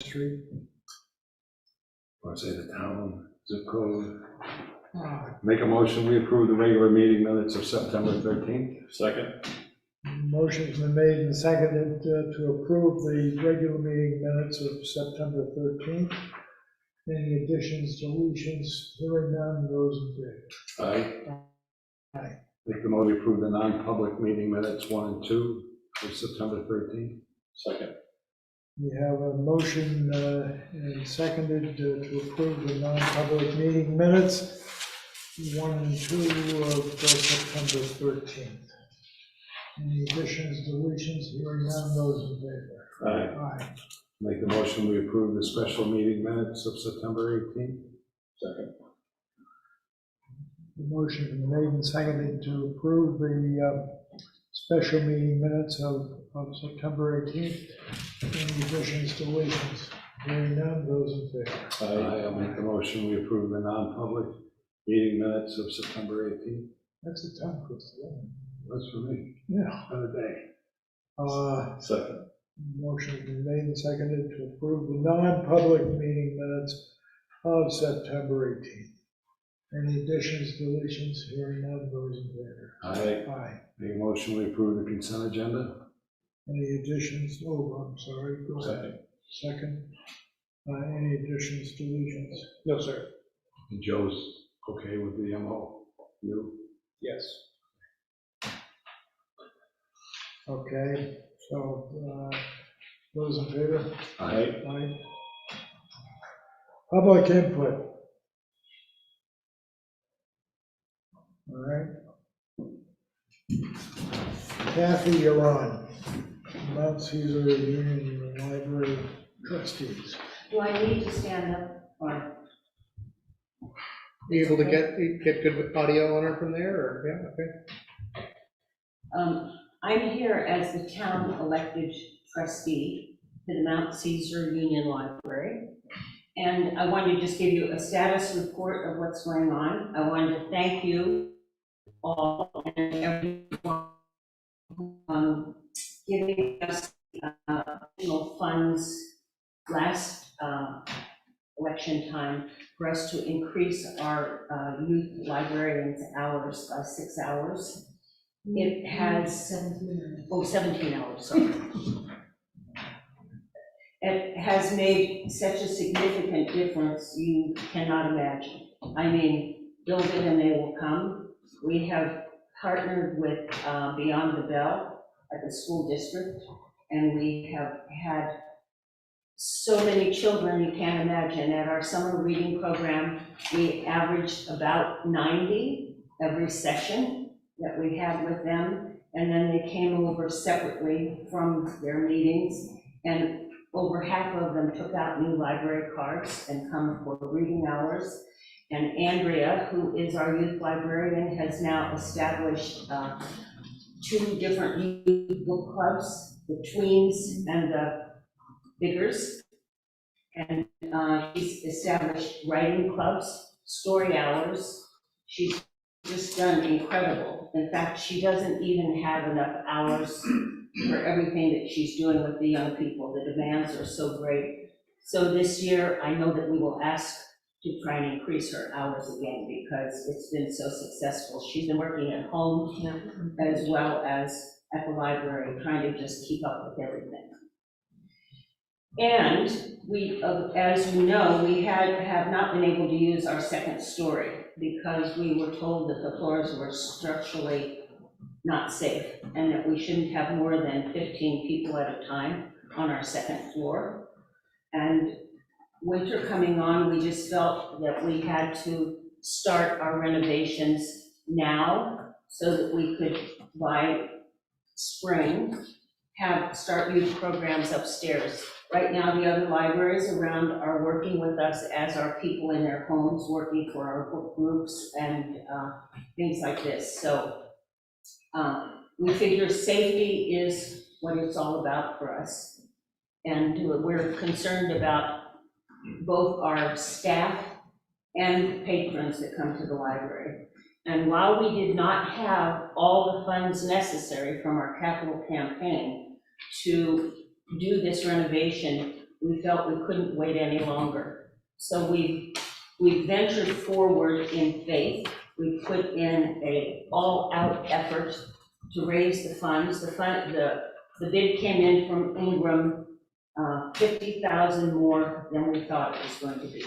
Street. Or say the town zip code. Make a motion, we approve the regular meeting minutes of September 13th. Second. Motion's been made and seconded to approve the regular meeting minutes of September 13th. Any additions, deletions? Hearing none, those in favor? Aye. Aye. Make the motion, we approve the non-public meeting minutes 1 and 2 of September 13th. Second. We have a motion and seconded to approve the non-public meeting minutes 1 and 2 of September 13th. Any additions, deletions? Hearing none, those in favor? Aye. Aye. Make the motion, we approve the special meeting minutes of September 18th. Second. The motion is made and seconded to approve the special meeting minutes of September 18th. Any additions, deletions? Hearing none, those in favor? Aye. I'll make the motion, we approve the non-public meeting minutes of September 18th. That's the time, Chris. That's for me. Yeah. Another day. Second. Motion has been made and seconded to approve the non-public meeting minutes of September 18th. Any additions, deletions? Hearing none, those in favor? Aye. Aye. Make a motion, we approve the consent agenda. Any additions? Oh, I'm sorry. Go ahead. Second. Any additions, deletions? No, sir. And Joe's okay with the MO? You? Yes. Okay, so those in favor? Aye. Aye. Public input. All right. Kathy, you're on. Mount Caesar Union Library Trustees. Do I need to stand up or? Be able to get good audio on her from there, or, yeah, okay. I'm here as the town elected trustee to the Mount Caesar Union Library. And I wanted to just give you a status report of what's going on. I wanted to thank you all and everyone giving us additional funds last election time for us to increase our youth librarians' hours by 6 hours. It has 17 hours, sorry. It has made such a significant difference you cannot imagine. I mean, build it and they will come. We have partnered with Beyond the Bell at the school district, and we have had so many children you can't imagine. At our summer reading program, we averaged about 90 every session that we had with them, and then they came over separately from their meetings, and over half of them took out new library cards and come for reading hours. And Andrea, who is our youth librarian, has now established 2 different youth book clubs, the tweens and the biggers. And she's established writing clubs, story hours. She's just done incredible. In fact, she doesn't even have enough hours for everything that she's doing with the young people. The demands are so great. So this year, I know that we will ask to try and increase her hours again because it's been so successful. She's been working at home as well as at the library, trying to just keep up with everything. And we, as you know, we have not been able to use our second story because we were told that the floors were structurally not safe and that we shouldn't have more than 15 people at a time on our second floor. And winter coming on, we just felt that we had to start our renovations now so that we could, by spring, start youth programs upstairs. Right now, the other libraries around are working with us as are people in their homes, working for our book groups and things like this. So we figure safety is what it's all about for us. And we're concerned about both our staff and patrons that come to the library. And while we did not have all the funds necessary from our capital campaign to do this renovation, we felt we couldn't wait any longer. So we ventured forward in faith. We put in a all-out effort to raise the funds. The bid came in from Ingram, 50,000 more than we thought it was going to be.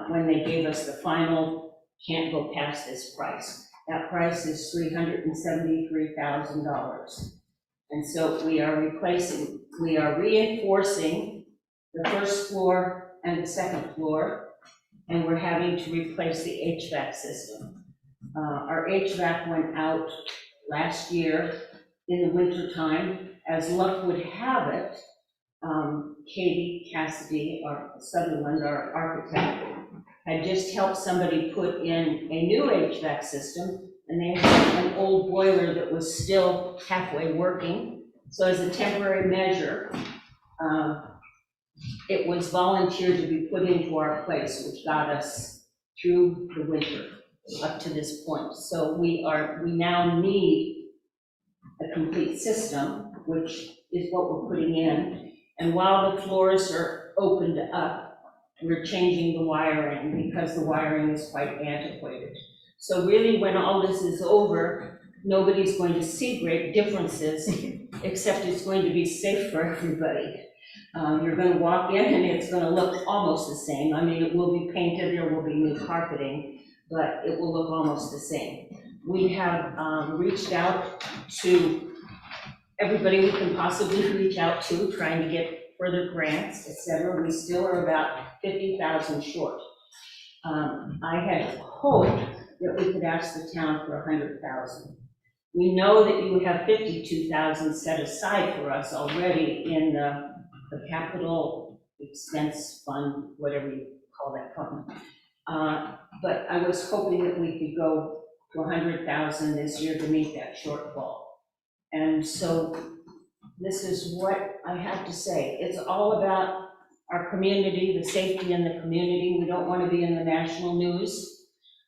When they gave us the final, can't go past this price. That price is $373,000. And so we are reinforcing the first floor and the second floor, and we're having to replace the HVAC system. Our HVAC went out last year in the wintertime. As luck would have it, Katie Cassidy, our Sutherland, our architect, had just helped somebody put in a new HVAC system, and they had an old boiler that was still halfway working. So as a temporary measure, it was volunteered to be put into our place, which got us through the winter up to this point. So we now need a complete system, which is what we're putting in. And while the floors are opened up, we're changing the wiring because the wiring is quite antiquated. So really, when all this is over, nobody's going to see great differences, except it's going to be safe for everybody. You're going to walk in and it's going to look almost the same. I mean, it will be painted, there will be new carpeting, but it will look almost the same. We have reached out to everybody we can possibly reach out to, trying to get further grants, et cetera. We still are about 50,000 short. I had hoped that we could ask the town for 100,000. We know that you have 52,000 set aside for us already in the capital expense fund, whatever you call that fund. But I was hoping that we could go to 100,000 this year to meet that shortfall. And so this is what I have to say. It's all about our community, the safety in the community. We don't want to be in the national news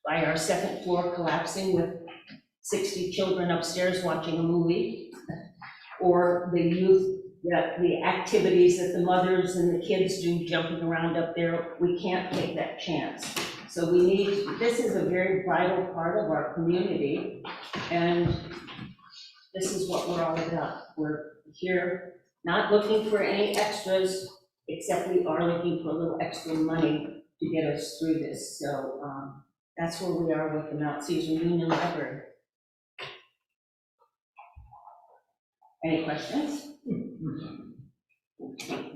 by our second floor collapsing with 60 children upstairs watching a movie, or the youth, the activities that the mothers and the kids do jumping around up there. We can't take that chance. So this is a very vital part of our community, and this is what we're all about. We're here not looking for any extras, except we are looking for a little extra money to get us through this. So that's where we are with the Mount Caesar Union Library. Any questions?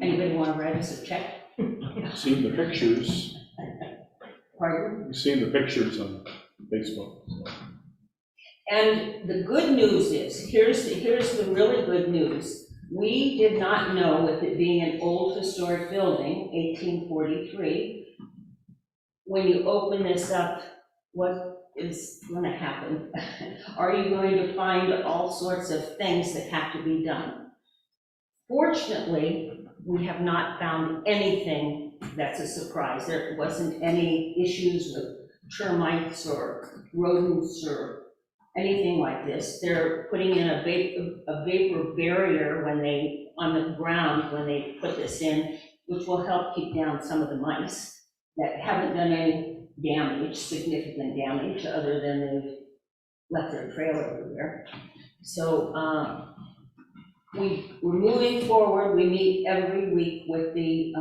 Anybody want to write us a check? Seen the pictures, Pardon? you've seen the pictures on Facebook. So. And the good news is, here's the really good news. We did not know, with it being an old historic building, 1843, when you open this up, what is going to happen? Are you going to find all sorts of things that have to be done? Fortunately, we have not found anything that's a surprise. There wasn't any issues with termites or rodents or anything like this. They're putting in a vapor barrier on the ground when they put this in, which will help keep down some of the mice that haven't done any damage, significant damage, other than they've left their trail everywhere. So we're moving forward. We meet every week with the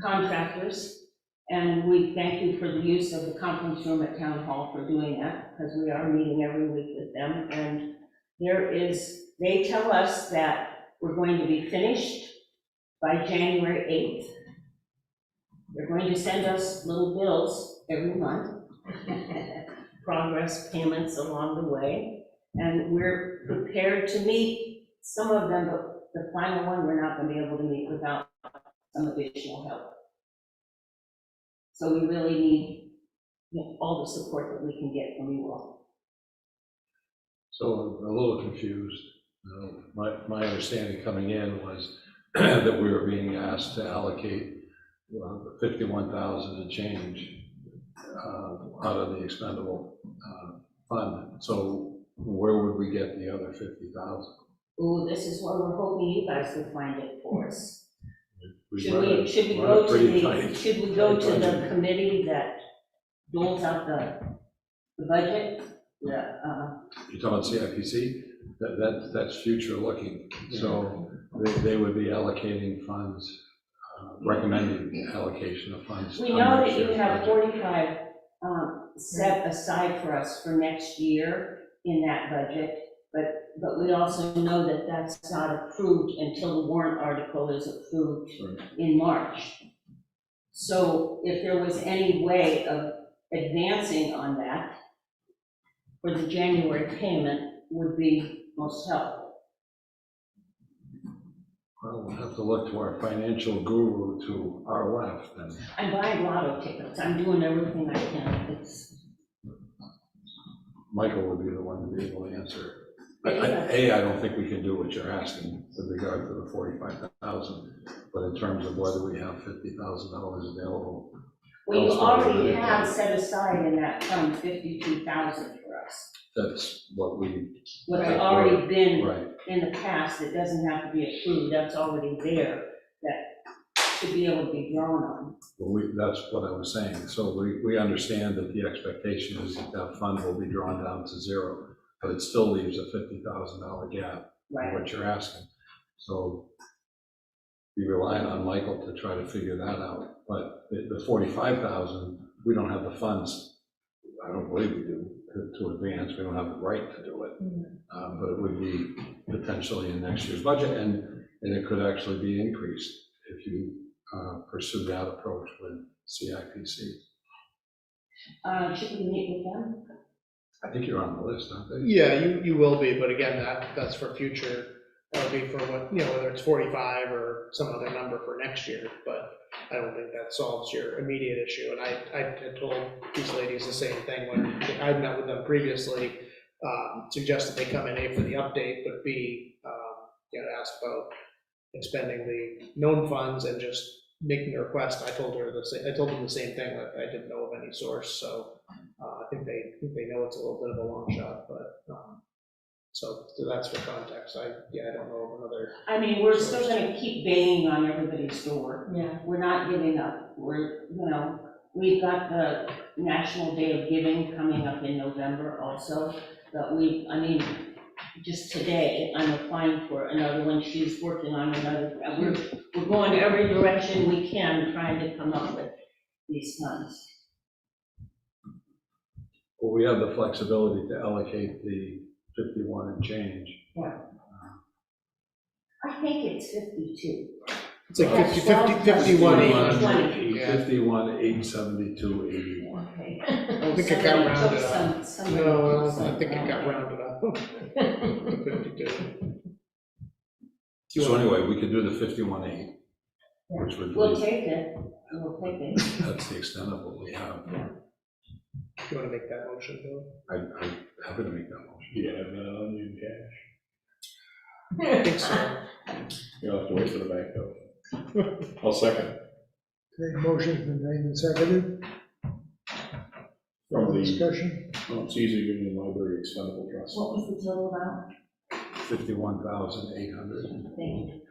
contractors. And we thank you for the use of the conference room at Town Hall for doing that, because we are meeting every week with them. And they tell us that we're going to be finished by January 8th. They're going to send us little bills every month, progress payments along the way. And we're prepared to meet some of them, but the final one we're not going to be able to meet without some additional help. So we really need all the support that we can get from you all. So I'm a little confused. My understanding coming in was that we were being asked to allocate 51,000 and change out of the expendable fund. So where would we get the other 50,000? Oh, this is where we're hoping you guys would find it for us. Should we go to the committee that doles out the budget? You're talking about CIPC? That's future looking. So they would be allocating funds, recommending allocation of funds. We know that you have 45 set aside for us for next year in that budget, but we also know that that's not approved until the warrant article is approved in March. So if there was any way of advancing on that for the January payment would be most helpful. Well, we'll have to look to our financial guru to our left and. I'm buying lotto tickets, I'm doing everything I can. Michael would be the one to be able to answer. I don't think we can do what you're asking with regard to the 45,000, but in terms of whether we have $50,000 available. Well, you already have set aside in that fund 52,000 for us. That's What's already been right. in the past, it doesn't have to be approved, that's already there, that should be able to be drawn on. Well, that's what I was saying. So we understand that the expectation is that fund will be drawn down to zero, but it still leaves a $50,000 gap. Right. What you're asking. So be relying on Michael to try to figure that out. But the 45,000, we don't have the funds. I don't believe we do to advance. We don't have the right to do it. But it would be potentially in next year's budget, and it could actually be increased if you pursue that approach with CIPC. Should we meet with them? I think you're on the list, aren't they? Yeah, you will be, but again, that's for future, that would be for what, whether it's 45 or some other number for next year, but I don't think that solves your immediate issue. And I had told these ladies the same thing when I'd met with them previously, suggested they come in A for the update, but B, ask about expending the known funds and just making a request. I told them the same thing, that I didn't know of any source, so I think they know it's a little bit of a long shot, but so that's for context. I don't know of another. I mean, we're still going to keep banging on everybody's door. Yeah. We're not giving up. We've got the National Day of Giving coming up in November also, but just today, I'm applying for another one. She's working on another. We're going every direction we can, trying to come up with these funds. Well, we have the flexibility to allocate the 51 and change. Yeah. I think it's 52. It's like 51, 20. 51, 872, 81. Okay. I think it got rounded up. Somebody No, took I think it some got out. rounded up to 52. So anyway, we could do the 51.8, which would We'll be, take it. We'll take it. that's the extent of what we have. You want to make that motion, Bill? I'm happy to make that motion. You have that on you in cash. I think so. You'll have to wait for the bank though. I'll second. Okay, motion's been made and seconded. From Further the, discussion? it's easy Union Library Expendable Trust. What was the total amount? 51,800. Thank you.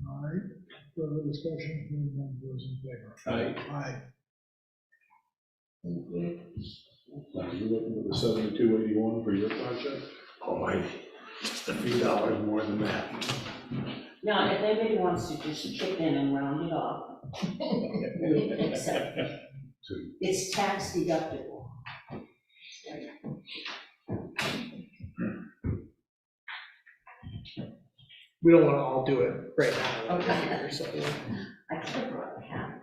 All right, further discussion, hearing none, those in favor? Aye. Aye. Thank you. Now, you looking at the 7281 for your project? Oh, just a few dollars more than that. Now, if anybody wants to just chip in and round it off, we accept. It's tax deductible. We don't want to all do it right now. Okay. So, I can't brought a hat.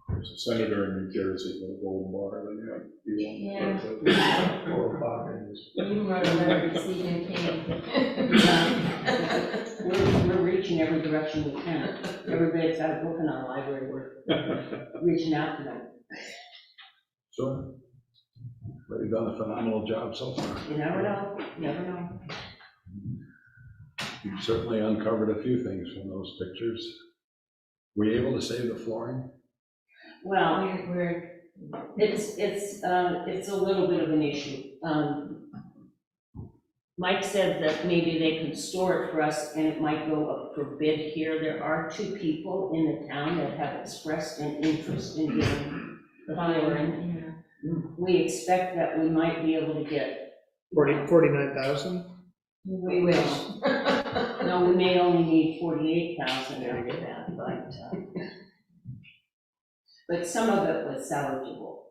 There's a senator in New Jersey with a gold bar that you Yeah. want. You wrote a letter to Stephen King. We're reaching every direction we can. Everybody's got a book in our library, we're reaching out to them. Sure. But you've done a phenomenal job so far. You never know, you never know. You've certainly uncovered a few things from those pictures. Were you able to save the flooring? Well, We're it's a little bit of an issue. Mike said that maybe they could store it for us and it might go up for bid here. There are 2 people in the town that have expressed an interest in getting the flooring. We expect that we might be able to get. 49,000? We will. No, we may only need 48,000 after that, but some of it was salvageable.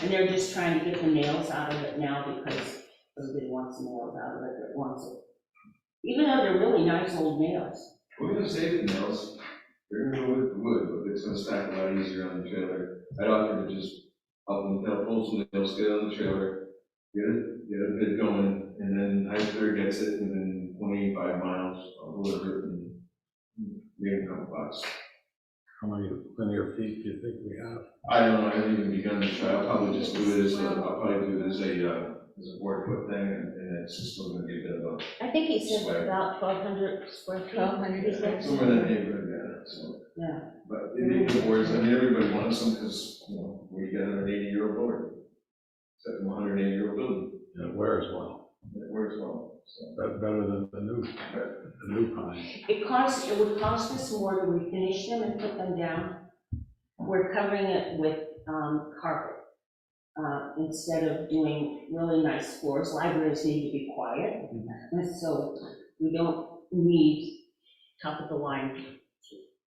And they're just trying to get the nails out of it now because everybody wants nails out of it that wants it. Even though they're really nice old nails. We're gonna save the nails. They're gonna go with the wood, but it's gonna stack a lot easier on the trailer. I'd offer to just help them, pull some nails, get it on the trailer, get a bit going, and then Hyster gets it, and then 25 miles, I'll deliver it, and maybe a couple bucks. How many linear feet do you think we have? I don't know, I haven't even begun to try. I'll probably just do it as I'll probably do it as a board foot thing, and it's just still gonna be a bit of I think he said about 1,200 square feet. 1,200 a, somewhere in that neighborhood, yeah, so. Yeah. But the boards, I mean, everybody wants them, because, we got an 80-year-old board. Except from a 180-year-old building, And it wears well, it works well, so. better than the new pine. It would cost us more to refinish them and put them down. We're covering it with carpet instead of doing really nice floors. Libraries need to be quiet, and so we don't need top of the line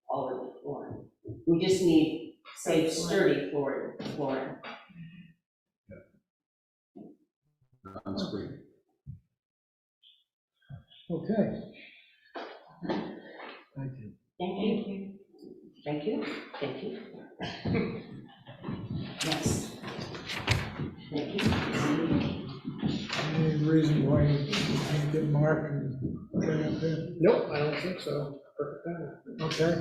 quality flooring. We just need safe, sturdy flooring. On-screen. Okay. Thank you. Thank you. Thank you. Thank you. Yes. Thank you. Any reason why you can't get Mark and Jay up there? Nope, I don't think so. Perfect timing. Okay.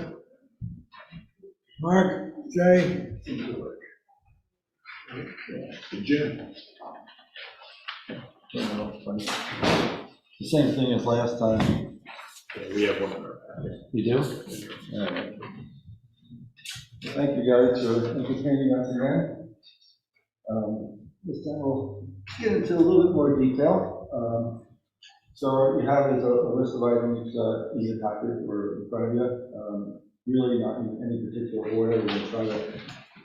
Mark, Jay, The gym. The same thing as last time. Yeah, we have one in our packet. You do? All right. Thank you guys for entertaining us again. This time we'll get into a little bit more detail. So what you have is a list of items in your packet or in front of you. Really not in any particular order. We're going to try to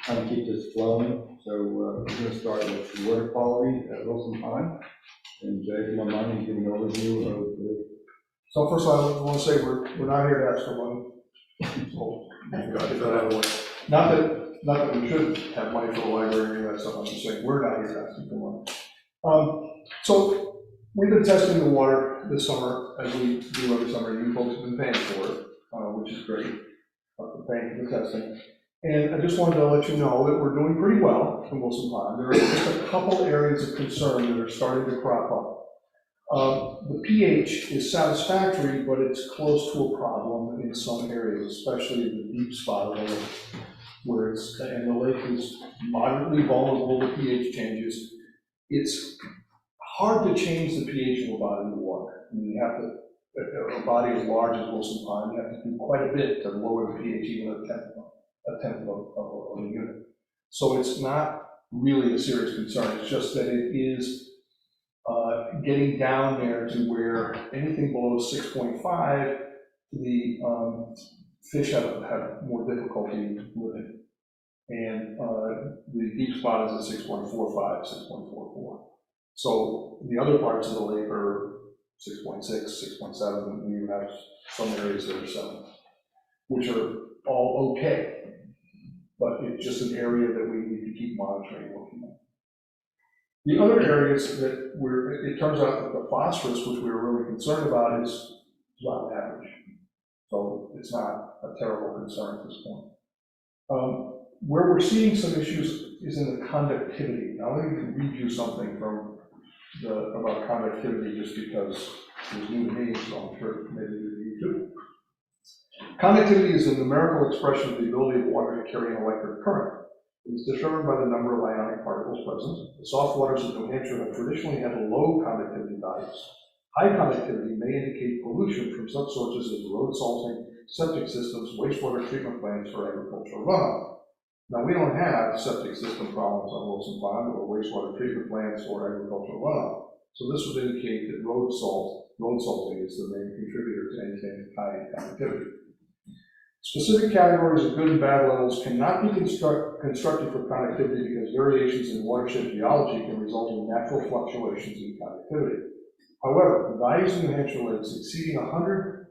kind of keep this flowing. So we're going to start with water quality at Wilson Pond. And Jay, if you don't mind, give an overview of the. So first of all, I want to say we're not here to ask for money. So, Got that out of the way. not that we should have money for the library or any of that stuff, I'm just saying, we're not here to ask for money. So we've been testing the water this summer, as we do every summer. You folks have been paying for it, which is great, for paying for the testing. And I just wanted to let you know that we're doing pretty well in Wilson Pond. There are just a couple areas of concern that are starting to crop up. The pH is satisfactory, but it's close to a problem in some areas, especially the deep spot of the lake, where and the lake is moderately vulnerable to pH changes. It's hard to change the pH of a body of water. I mean, you have to, a body as large as Wilson Pond, you have to do quite a bit to lower the pH even a tenth of a unit. So it's not really a serious concern. It's just that it is getting down there to where anything below 6.5, the fish have more difficulty living. And the deep spot is at 6.45, 6.44. So the other parts of the lake are 6.6, 6.7, and we have some areas that are 7, which are all okay. But it's just an area that we need to keep monitoring and looking at. The other areas that it turns out that the phosphorus, which we were really concerned about, is about average. So it's not a terrible concern at this point. Where we're seeing some issues is in the conductivity. Now let me read you something from about conductivity, just because it was new to me, so I'm sure maybe you too. Conductivity is a numerical expression of the ability of water to carry an electric current. It is determined by the number of ionic particles present. The soft waters of New Hampshire have traditionally had low conductivity values. High conductivity may indicate pollution from such sources as road salting, septic systems, wastewater treatment plants, or agricultural runoff. Now, we don't have septic system problems on Wilson Pond, or wastewater treatment plants, or agricultural runoff. So this would indicate that road salting is the main contributor to anything high in connectivity. Specific categories of good and bad levels cannot be constructed for connectivity because variations in watershed geology can result in natural fluctuations in connectivity. However, the values in New Hampshire lakes exceeding 100,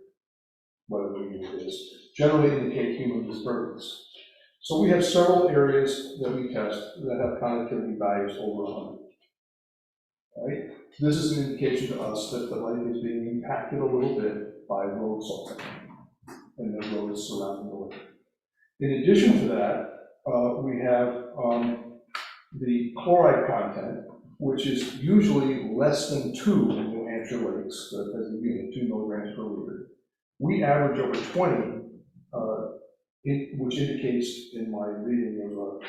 whatever unit it is, generally indicate human disturbance. So we have several areas that we test that have connectivity values over 100. Right? This is an indication to us that the lake is being impacted a little bit by road salting and the roads surrounding the lake. In addition to that, we have the chloride content, which is usually less than 2 in New Hampshire lakes as a unit, 2 milligrams per liter. We average over 20, which indicates in my reading of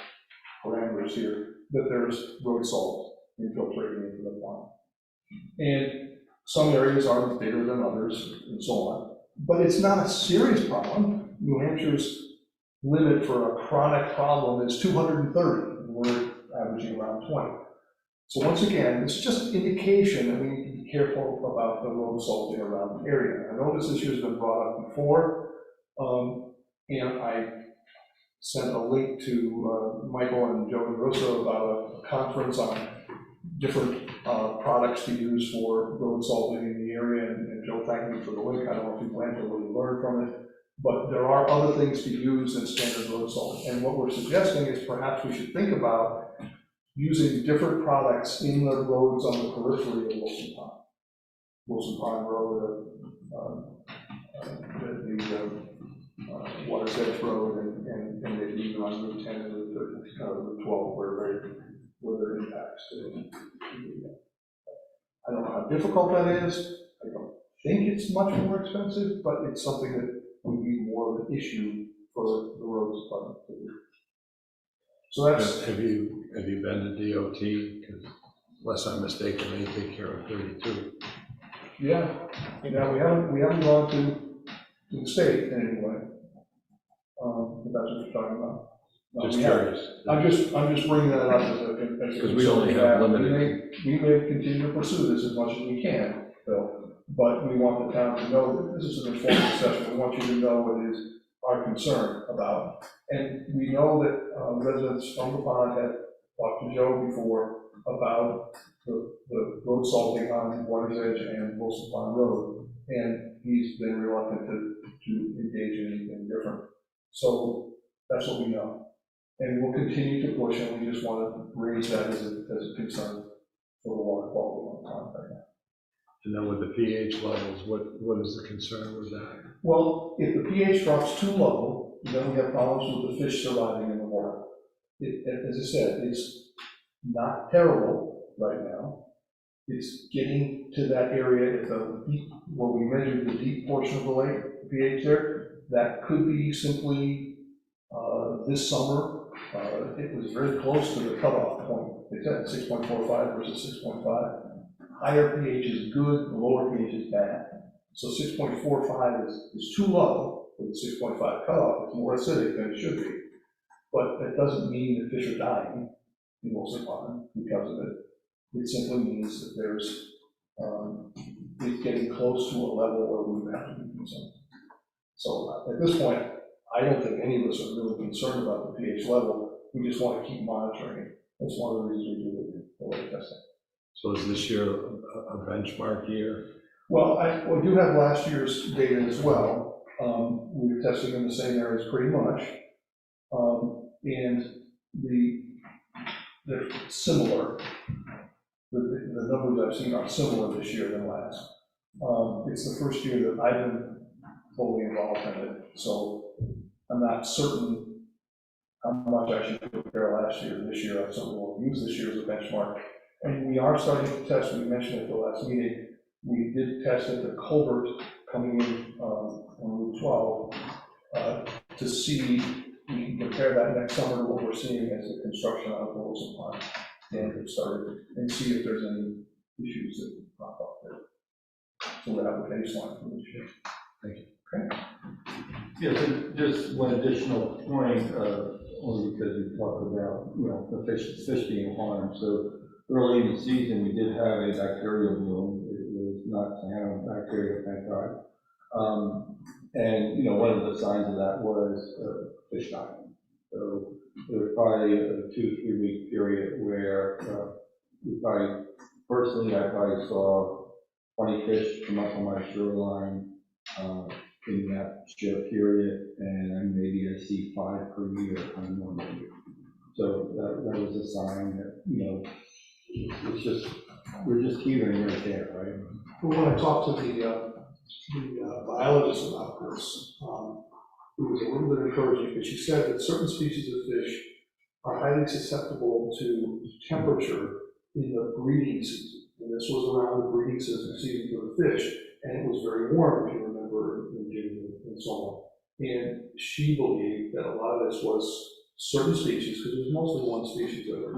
parameters here that there's road salt infiltrating into the pond. And some areas are bigger than others and so on. But it's not a serious problem. New Hampshire's limit for a chronic problem is 230, and we're averaging around 20. So once again, it's just an indication that we need to be careful about the road salting around the area. I know this issue has been brought up before, and I sent a link to Michael and Joe DeRosa about a conference on different products to use for road salting in the area, and Joe thanked me for the link. I don't know if you plan to really learn from it, but there are other things to use than standard road salting. And what we're suggesting is perhaps we should think about using different products in the roads on the periphery of Wilson Pond. Wilson Pond Road, the Water's Edge Road, and maybe even on Route 10 and Route 12, where there are impacts to I don't know how difficult that is. I don't think it's much more expensive, but it's something that would be more of an issue for the roads department to do. So that's. Have you been to DOT? Because unless I'm mistaken, they take care of 32. Yeah, we haven't gone to the state in any way. If that's what you're talking about. Just curious. I'm just bringing that up as a because we only have limited. We may continue to pursue this as much as we can, Bill, but we want the town to know that this is an informed discussion. We want you to know what is our concern about. And we know that residents from the pond have talked to Joe before about the road salting on Water's Edge and Wilson Pond Road, and he's been reluctant to engage in anything different. So that's what we know. And we'll continue to push, and we just want to raise that as a concern for the water quality on the pond right now. And then with the pH levels, what is the concern with that? Well, if the pH drops too low, then we have problems with the fish surviving in the water. As I said, it's not terrible right now. It's getting to that area at the deep, where we measured the deep portion of the lake, the pH there. That could be simply this summer. It was very close to the cutoff point. It's at 6.45 versus 6.5. Higher pH is good, lower pH is bad. So 6.45 is too low for the 6.5 cutoff. It's more acidic than it should be. But that doesn't mean that fish are dying in Wilson Pond because of it. It simply means that there's, it's getting close to a level where we would have to be concerned. So at this point, I don't think any of us are really concerned about the pH level. We just want to keep monitoring it. That's one of the reasons we do the lake testing. So is this year a benchmark year? Well, we do have last year's data as well. We were testing in the same areas pretty much. And they're similar. The numbers I've seen are similar this year than last. It's the first year that I've been fully involved in it, so I'm not certain how much I should compare last year and this year. I certainly won't use this year as a benchmark. And we are starting to test, we mentioned at the last meeting, we did test at the culvert coming in on Route 12 to see, we can compare that next summer to what we're seeing as the construction out of the Wilson Pond and started, and see if there's any issues that pop up there. So we'll have a baseline for this year. Thank you. Okay. Yes, and just one additional point, only because we talked about, the fish being harmed. So early in the season, we did have a bacterial bloom. It was not cyanobacteria, thank God. And, one of the signs of that was fish dying. So there was probably a 2-3 week period where personally, I probably saw 20 fish come up on my shoreline in that short period, and maybe I see 5 per year on one year. So that was a sign that, it's just, we're just teetering right there, right? But when I talked to the biologist about this, it was a little bit encouraging, because she said that certain species of fish are highly susceptible to temperature in the breeding season. And this was around the breeding season for the fish, and it was very warm, if you remember, in June and so on. And she believed that a lot of this was certain species, because it was mostly one species that were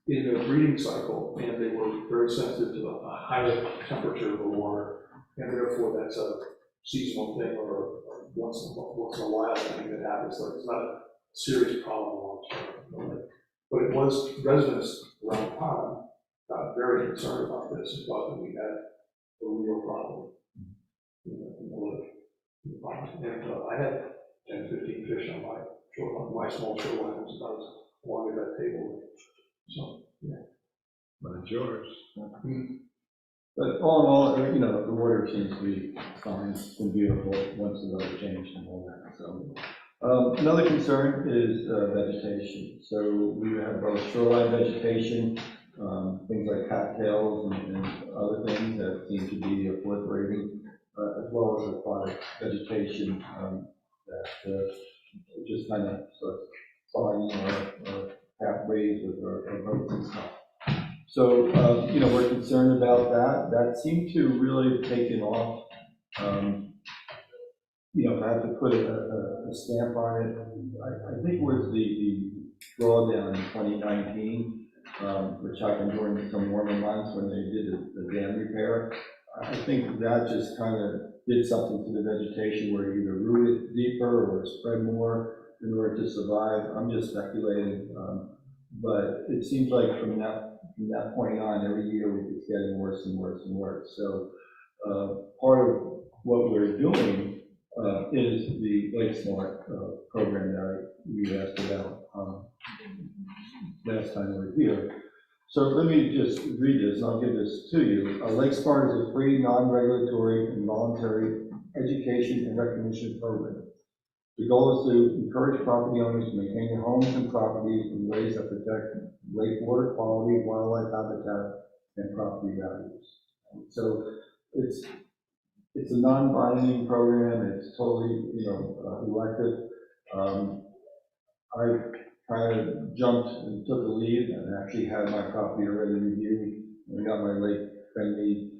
in the breeding cycle, and they were very sensitive to the higher temperature of the water, and therefore that's a seasonal thing or once in a while thing that happens. Like, it's not a serious problem long term. But it was, residents around the pond got very concerned about this and thought that we had a real problem in the lake. And I had 10, 15 fish on my shoreline. My small shoreline was about as long as that table. So, yeah. But it's yours. But all in all, the water seems to be fine and beautiful once the weather changed and all that. So another concern is vegetation. So we have both shoreline vegetation, things like cattails and other things that seem to be proliferating, as well as aquatic vegetation that just kind of starts following our pathways with our boats and stuff. So, we're concerned about that. That seemed to really have taken off. If I have to put a stamp on it, I think it was the drawdown in 2019, which happened during some warmer months when they did the dam repair. I think that just kind of did something to the vegetation where it either rooted deeper or spread more in order to survive. I'm just speculating, but it seems like from that point on, every year it's getting worse and worse and worse. So part of what we're doing is the Lake Smart program that you asked about last time we were here. So let me just read this, and I'll give this to you. Lake Smart is a free, non-regulatory, and voluntary education and recognition program. The goal is to encourage property owners to maintain their homes and properties in ways that protect lake water quality, wildlife habitat, and property values. So it's a non-binding program. It's totally, elective. I kind of jumped and took the lead and actually had my property already reviewed. I got my lake-friendly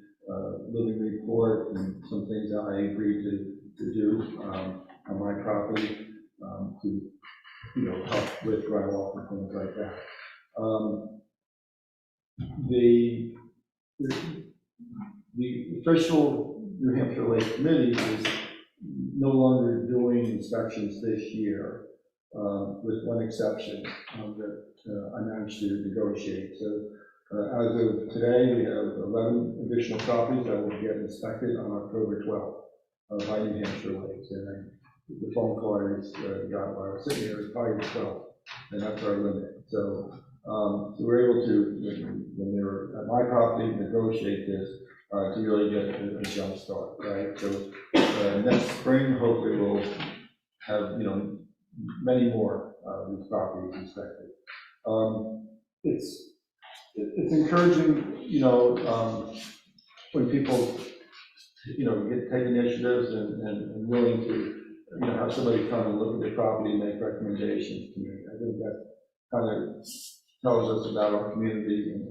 living report and some things that I agreed to do on my property to help with runoff and things like that. The official New Hampshire Lake Committee is no longer doing inspections this year, with one exception that I managed to negotiate. So as of today, we have 11 additional properties that will get inspected on October 12th by New Hampshire Lakes. And the phone call I got while I was sitting here is probably 12, and that's our limit. So, so we're able to, when they were at my property, negotiate this to really get a jump start, right? So next spring, hopefully we'll have, many more of these properties inspected. It's encouraging, when people, take initiatives and willing to, have somebody come and look at the property and make recommendations to me. I think that kind of tells us about our community and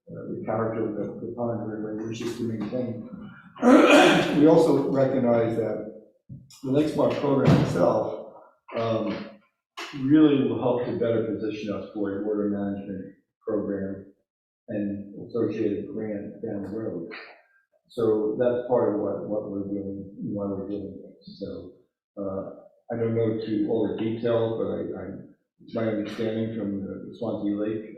the character of the pond we wish to maintain. We also recognize that the Lake Smart program itself really will help to better position us for a water management program and associated grant down the road. So that's part of what we're doing, why we're doing this. So I don't know to all the details, but it's my understanding from the Swanzey Lake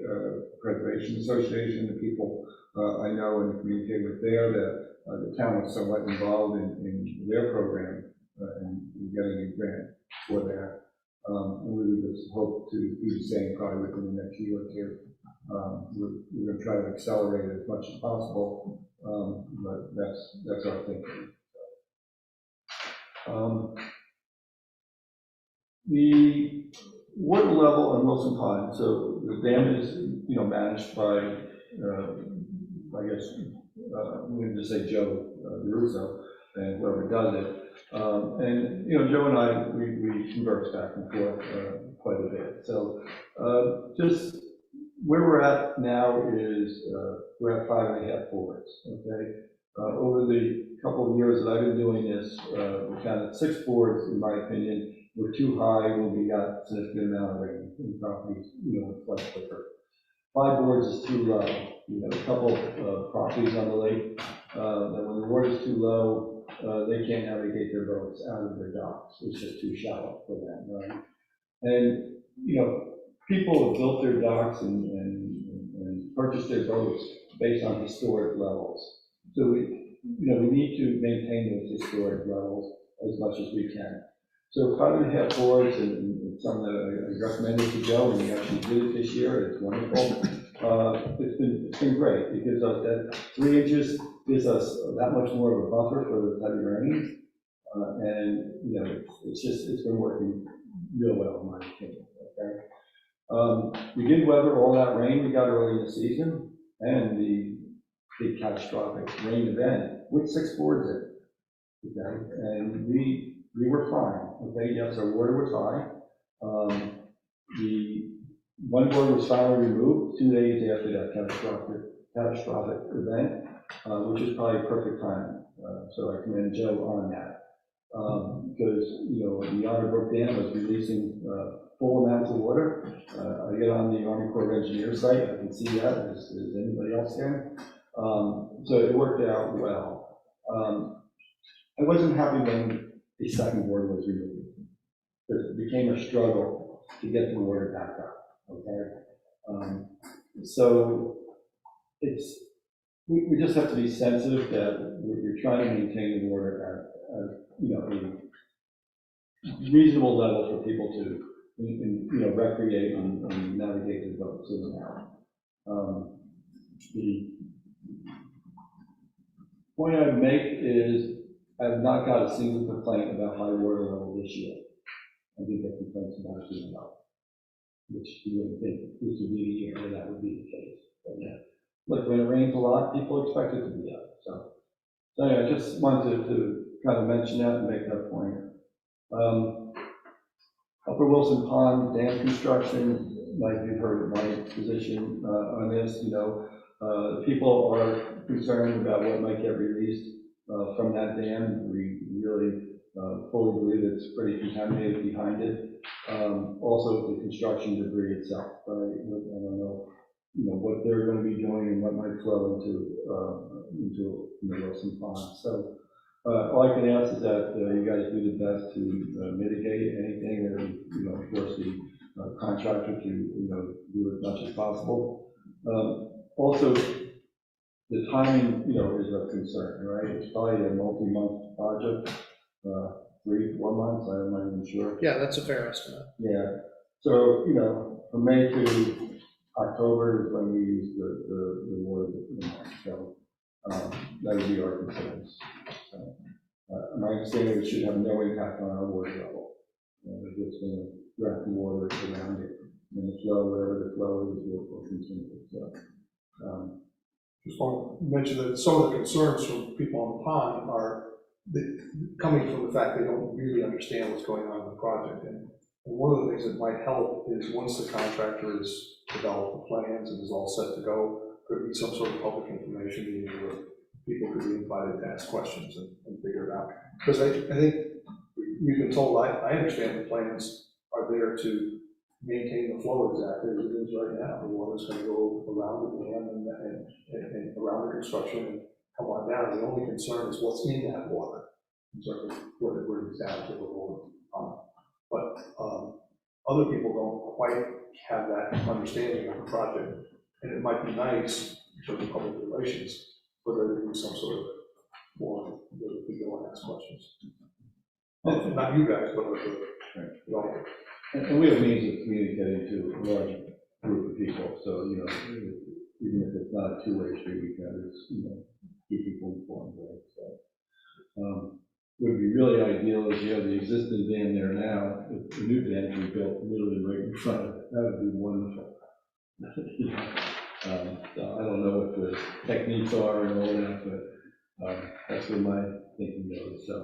Preservation Association, the people I know and communicate with there, that the town was somewhat involved in their program and in getting a grant for that. And we would just hope to do the same probably within the next year or two. We're going to try to accelerate it as much as possible, but that's our thinking. The water level on Wilson Pond, so the dam is, managed by, I guess, I'm going to just say Joe Russo and whoever does it. And, Joe and I, we converse back and forth quite a bit. So just where we're at now is we're at 5.5 boards, okay? Over the couple of years that I've been doing this, we counted 6 boards, in my opinion, were too high when we got a significant amount of rain in properties, flood quicker. 5 boards is too low. We have a couple of properties on the lake that when the water is too low, they can't navigate their boats out of their docks. It's just too shallow for them, right? And, people have built their docks and purchased their boats based on historic levels. So we need to maintain those historic levels as much as we can. So 5.5 boards, and some that I recommended to Joe, and we actually did it this year. It's wonderful. It's been great. It gives us that 3 inches, gives us that much more of a buffer for the heavy rains, and it's been working real well in my opinion. Okay. We did weather all that rain we got early in the season, and the big catastrophic rain event with 6 boards in. Okay, and we were fine. Okay, yes, our water was high. The one board was finally removed 2 days after that catastrophic event, which is probably perfect timing. So I commend Joe on that. Because, the Otter Brook Dam was releasing full amounts of water. I get on the Army Corps of Engineers site, I can see that, as anybody else can. So it worked out well. I wasn't happy when the second board was removed, because it became a struggle to get the water back up, okay? So we just have to be sensitive that we're trying to maintain the water at a reasonable level for people to, recreate and navigate their boats in and out. The point I would make is I have not got a single complaint about high water level this year. I did get complaints about it as well, which you wouldn't think this would be the year where that would be the case. But yeah, look, when it rains a lot, people expect it to be up. So anyway, I just wanted to kind of mention that and make that point. Upper Wilson Pond dam construction, like you've heard my position on this, people are concerned about what might get released from that dam. We really fully believe it's pretty contaminated behind it. Also, the construction debris itself, right? I don't know, what they're going to be doing and what might flow into Wilson Pond. So all I can ask is that you guys do the best to mitigate anything, or force the contractor to do as much as possible. Also, the timing is a concern, right? It's probably a multi-month project, 3-4 months. I'm not even sure. Yeah, that's a fair estimate. Yeah. So from May to October is when we use the water. So that would be our concerns. So, my understanding is it should have no impact on our water level. We're just going to wrap the water around it, and the flow, wherever the flow is, will continue. So, just want to mention that some of the concerns from people on the pond are coming from the fact they don't really understand what's going on in the project. And one of the things that might help is once the contractor has developed the plans and is all set to go, could be some sort of public information meeting where people could be invited to ask questions and figure it out. Because I think we've been told, I understand the plans are there to maintain the flow exactly as it is right now. The water's going to go around the dam and around the construction and come on down. The only concern is what's in that water, in terms of whether it's down to the water. But other people don't quite have that understanding of the project. And it might be nice, in terms of public relations, for there to be some sort of forum where people want to ask questions. Not you guys, but the developer. And we have means of communicating to a large group of people, so, you know, even if it's not a two-way street, we can just, you know, keep people informed, right? So, would be really ideal is you have the existing dam there now, if the new dam can be built literally right in front of it, that would be wonderful. So I don't know what the techniques are and all that, but that's where my thinking goes, so.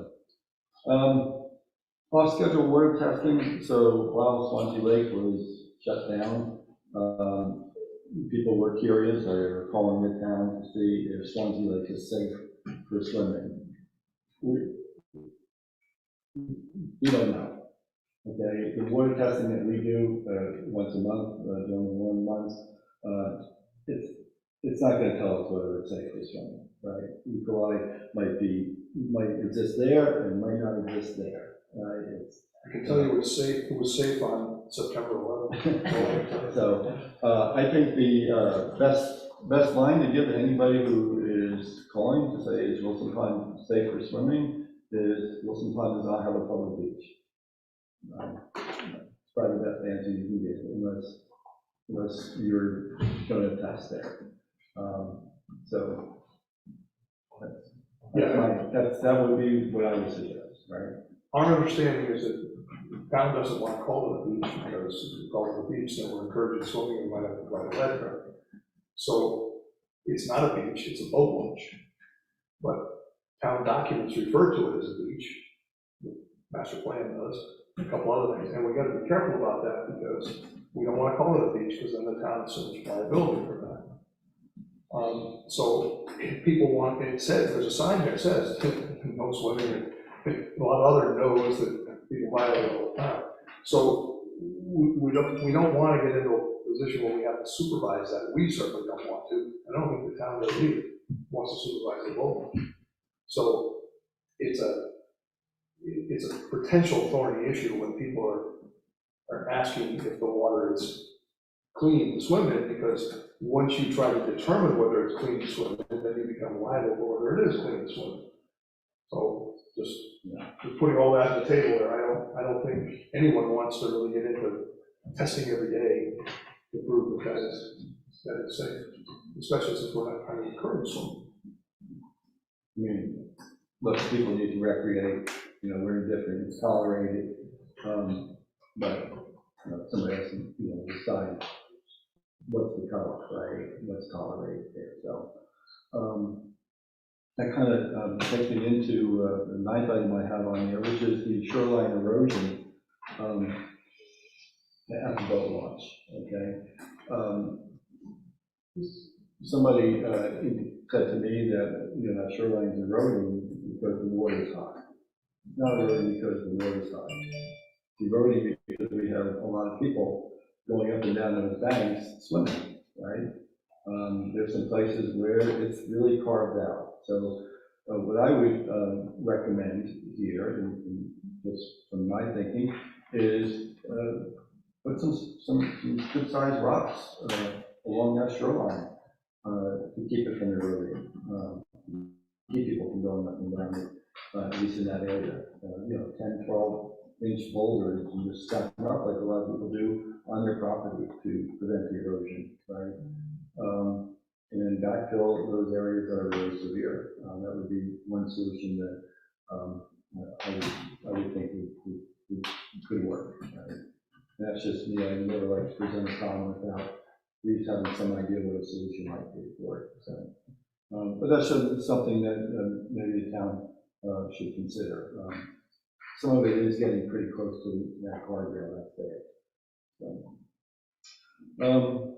Off-schedule water testing, so while Swanzey Lake was shut down, people were curious, they were calling the town to see if Swanzey Lake is safe for swimming. We don't know. Okay, the water testing that we do once a month, during 1 month, it's not going to tell us whether it's safe for swimming, right? E. coli might exist there and might not exist there, right? I can tell you it was safe on September 11th. So I think the best line to give to anybody who is calling to say is Wilson Pond safe for swimming is Wilson Pond does not have a public beach. It's probably the best answer you can get unless you're going to test there. So that would be what I would suggest, right? Our understanding is that the town doesn't want to call it a beach because if you call it a beach, then we're encouraging swimming and might have to provide a lifeguard. So it's not a beach, it's a boat launch. But town documents refer to it as a beach. The master plan does, a couple other things. And we got to be careful about that because we don't want to call it a beach because then the town assumes liability for that. So if people want, it says, there's a sign there that says, no swimming. A lot of other no's that people violate all the time. So we don't want to get into a position where we have to supervise that. We certainly don't want to. I don't think the town does either, wants to supervise the boat. So it's a potential thorny issue when people are asking if the water is clean to swim in, because once you try to determine whether it's clean to swim in, then you become liable for whether it is clean to swim in. So just putting all that on the table there, I don't think anyone wants to really get into testing every day to prove that it's safe, especially since we're not trying to encourage swimming. I mean, look, people need to recreate, you know, we're indifferent, it's tolerated, but you know, somebody has to, you know, decide what's the cutoff, right, what's tolerated there. So that kind of takes me into the ninth item I have on there, which is the shoreline erosion at the boat launch, okay? Somebody said to me that, you know, that shoreline is eroding because the water is high. It's not eroding because the water is high. It's eroding because we have a lot of people going up and down those banks swimming, right? There's some places where it's really carved out. So what I would recommend here, and just from my thinking, is put some good-sized rocks along that shoreline to keep it from eroding, keep people from going up and down it, at least in that area. You know, 10, 12-inch boulders and just stack them up like a lot of people do on their property to prevent the erosion, right? And then backfill those areas that are really severe. That would be one solution that I would think could work. Right? That's just me. I never like to present a problem without at least having some idea what a solution might be for it. So, but that's something that maybe the town should consider. Some of it is getting pretty close to that guardrail that's there. So,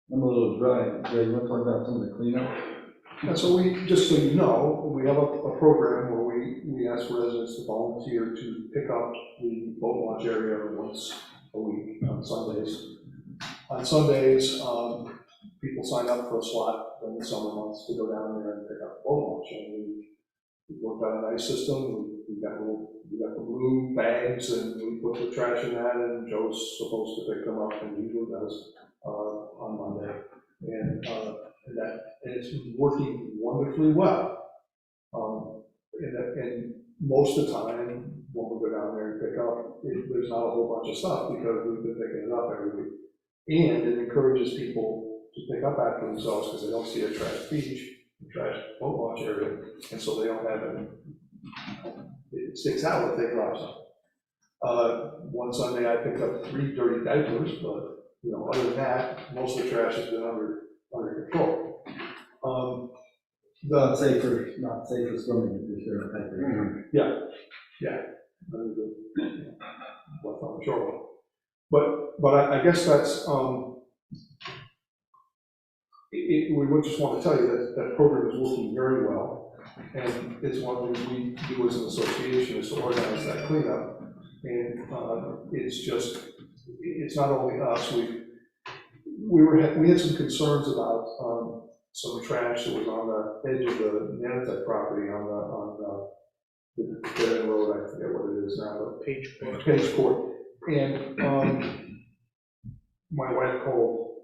I'm a little dry. Jay, you want to talk about some of the cleanup? Yeah, so just so you know, we have a program where we ask residents to volunteer to pick up the boat launch area once a week on Sundays. On Sundays, people sign up for a slot during the summer months to go down there and pick up the boat launch. And we worked out a nice system. We've got little we got the blue bags, and we put the trash in that, and Joe's supposed to pick them up, and usually does, on Monday. And it's working wonderfully well. And most of the time, when we go down there and pick up, there's not a whole bunch of stuff, because we've been picking it up every week. And it encourages people to pick up after themselves, because they don't see a trash beach, a trash boat launch area, and so they don't have it. It sticks out if they drop something. One Sunday I picked up 3 dirty diapers, but, you know, other than that, most of the trash has been under control. Not safe for swimming if they're not there. Yeah. Left on the shoreline. But I guess that's, we just want to tell you that that program is working very well. And it's one thing we do as an association, is to organize that cleanup. And it's not only us. We had some concerns about some trash that was on the edge of the Nantucket property on the dead end road. I forget what it is now. Page Court. And my wife called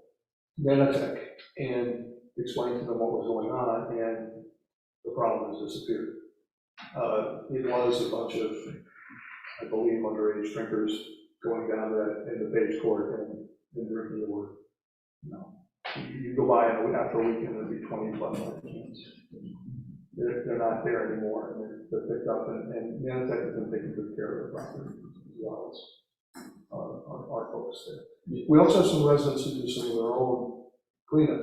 Nantucket and explained to them what was going on, and the problem has disappeared. It was a bunch of, I believe, underage drinkers going down in the Page Court and drinking the word. You go by after a weekend, there'll be 20 plus cans. They're not there anymore, and they're picked up, and Nantucket has been taking good care of the property as well as our folks there. We also have some residents who do some of their own cleanup.